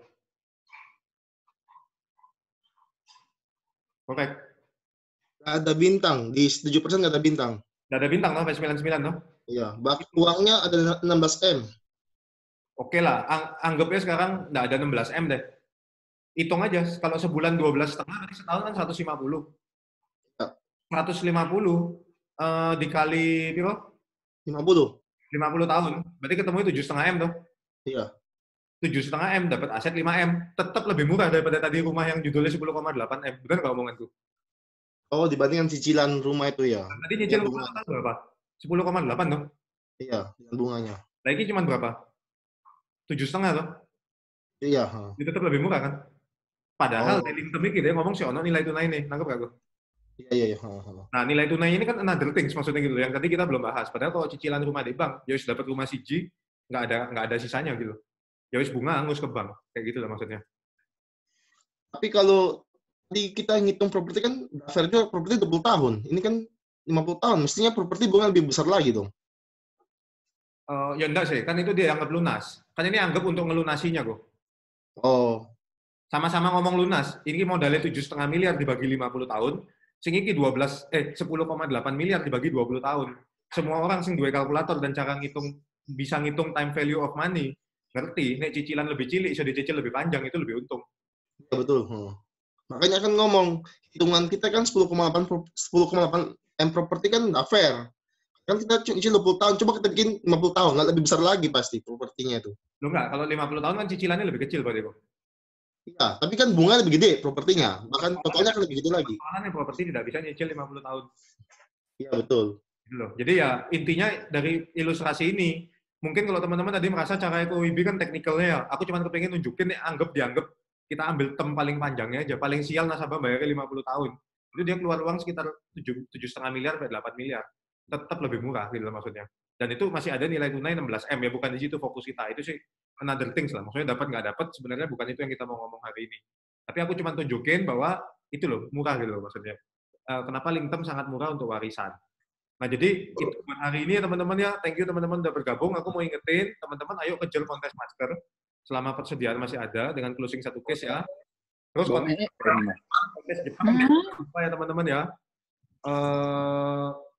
Korek. Nggak ada bintang. Di 7% nggak ada bintang. Nggak ada bintang toh sampai 99 toh? Iya. Uangnya ada 16M. Oke lah, anggapnya sekarang nggak ada 16M deh. Hitung aja, kalau sebulan 12,5, berarti setahun kan 150. 150 dikali piro? 50. 50 tahun. Berarti ketemu 7,5 M tuh. Iya. 7,5 M dapat aset 5 M. Tetap lebih murah daripada tadi rumah yang judulnya 10,8 M. Benar nggak omonganku? Oh, dibandingkan cicilan rumah itu ya. Tadi nyicil rumah berapa? 10,8 tuh. Iya, dengan bunganya. Lagi cuma berapa? 7,5 tuh. Iya. Itu tetap lebih murah kan? Padahal dealing temik gitu ya, ngomong si ono nilai tunai nih. Nangkep gak gue? Iya. Nah, nilai tunai ini kan another things maksudnya gitu. Yang tadi kita belum bahas. Padahal kalau cicilan rumah di bank, ya dapat rumah siji, nggak ada sisanya gitu. Ya wis bunga angus ke bank. Kayak gitu lah maksudnya. Tapi kalau di kita ngitung properti kan daftarnya properti 20 tahun. Ini kan 50 tahun. Mestinya properti bunga lebih besar lagi dong. Ya enggak sih, kan itu dia anggap lunas. Kan ini anggap untuk ngelunasinya kok. Oh. Sama-sama ngomong lunas. Ini modalnya 7,5 miliar dibagi 50 tahun. Sing iki 10,8 miliar dibagi 20 tahun. Semua orang sing duwe kalkulator dan cara bisa ngitung time value of money, ngerti, nek cicilan lebih cilik iso dicicil lebih panjang itu lebih untung. Ya, betul. Makanya kan ngomong hitungan kita kan 10,8 M properti kan nggak fair. Kan kita cicil 20 tahun, coba kita bikin 50 tahun, lebih besar lagi pasti propertinya itu. Lo enggak, kalau 50 tahun kan cicilannya lebih kecil Pak Deko. Iya, tapi kan bunga lebih gede propertinya, bahkan totalnya kan lebih gede lagi. Soalnya properti tidak bisa nyicil 50 tahun. Iya, betul. Gitu loh. Jadi ya intinya dari ilustrasi ini, mungkin kalau teman-teman tadi merasa cara EKWB kan teknikalnya ya, aku cuma kepengen nunjukin nih dianggap kita ambil term paling panjangnya aja, paling sial nasabah bayarnya 50 tahun. Itu dia keluar uang sekitar 7,5 miliar sampai 8 miliar. Tetap lebih murah gitu maksudnya. Dan itu masih ada nilai tunai 16M ya, bukan di situ fokus kita. Itu sih another things lah. Maksudnya dapat nggak dapat sebenarnya bukan itu yang kita mau ngomong hari ini. Tapi aku cuma tunjukin bahwa itu loh murah gitu loh maksudnya. Kenapa LinkTerm sangat murah untuk warisan. Nah, jadi itu buat hari ini ya teman-teman ya. Thank you teman-teman udah bergabung. Aku mau ingetin teman-teman ayo kejar kontes masker selama persediaan masih ada dengan closing 1 case ya. Terus kontes Jepang apa ya teman-teman ya.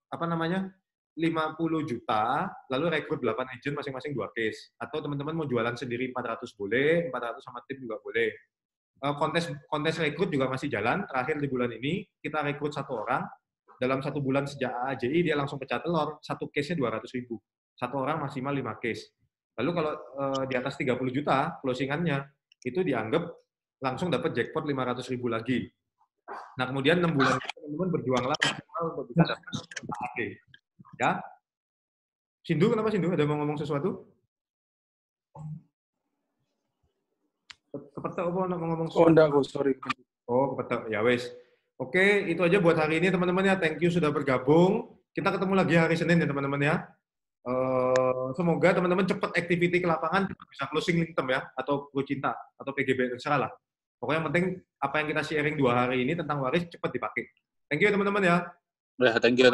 Apa namanya? 50 juta, lalu rekrut 8 agent masing-masing 2 case. Atau teman-teman mau jualan sendiri 400 boleh, 400 sama tim juga boleh. Kontes rekrut juga masih jalan. Terakhir di bulan ini kita rekrut 1 orang. Dalam 1 bulan sejak AAJI dia langsung pecah telur. 1 case-nya 200.000. 1 orang maksimal 5 case. Lalu kalau di atas 30 juta closingannya itu dianggap langsung dapat jackpot 500.000 lagi. Nah kemudian 6 bulan teman-teman berjuanglah maksimal untuk bisa dapat AAD. Ya, Sindu kenapa Sindu? Ada mau ngomong sesuatu? Kepetek apa mau ngomong sesuatu? Oh enggak, sorry. Oh, kepetek. Ya wes. Oke, itu aja buat hari ini teman-teman ya. Thank you sudah bergabung. Kita ketemu lagi hari Senin ya teman-teman ya. Semoga teman-teman cepat activity ke lapangan bisa closing LinkTerm ya, atau Pro Cinta atau PGB terserah lah. Pokoknya yang penting apa yang kita sharing 2 hari ini tentang waris cepat dipakai. Thank you teman-teman ya. Ya, thank you.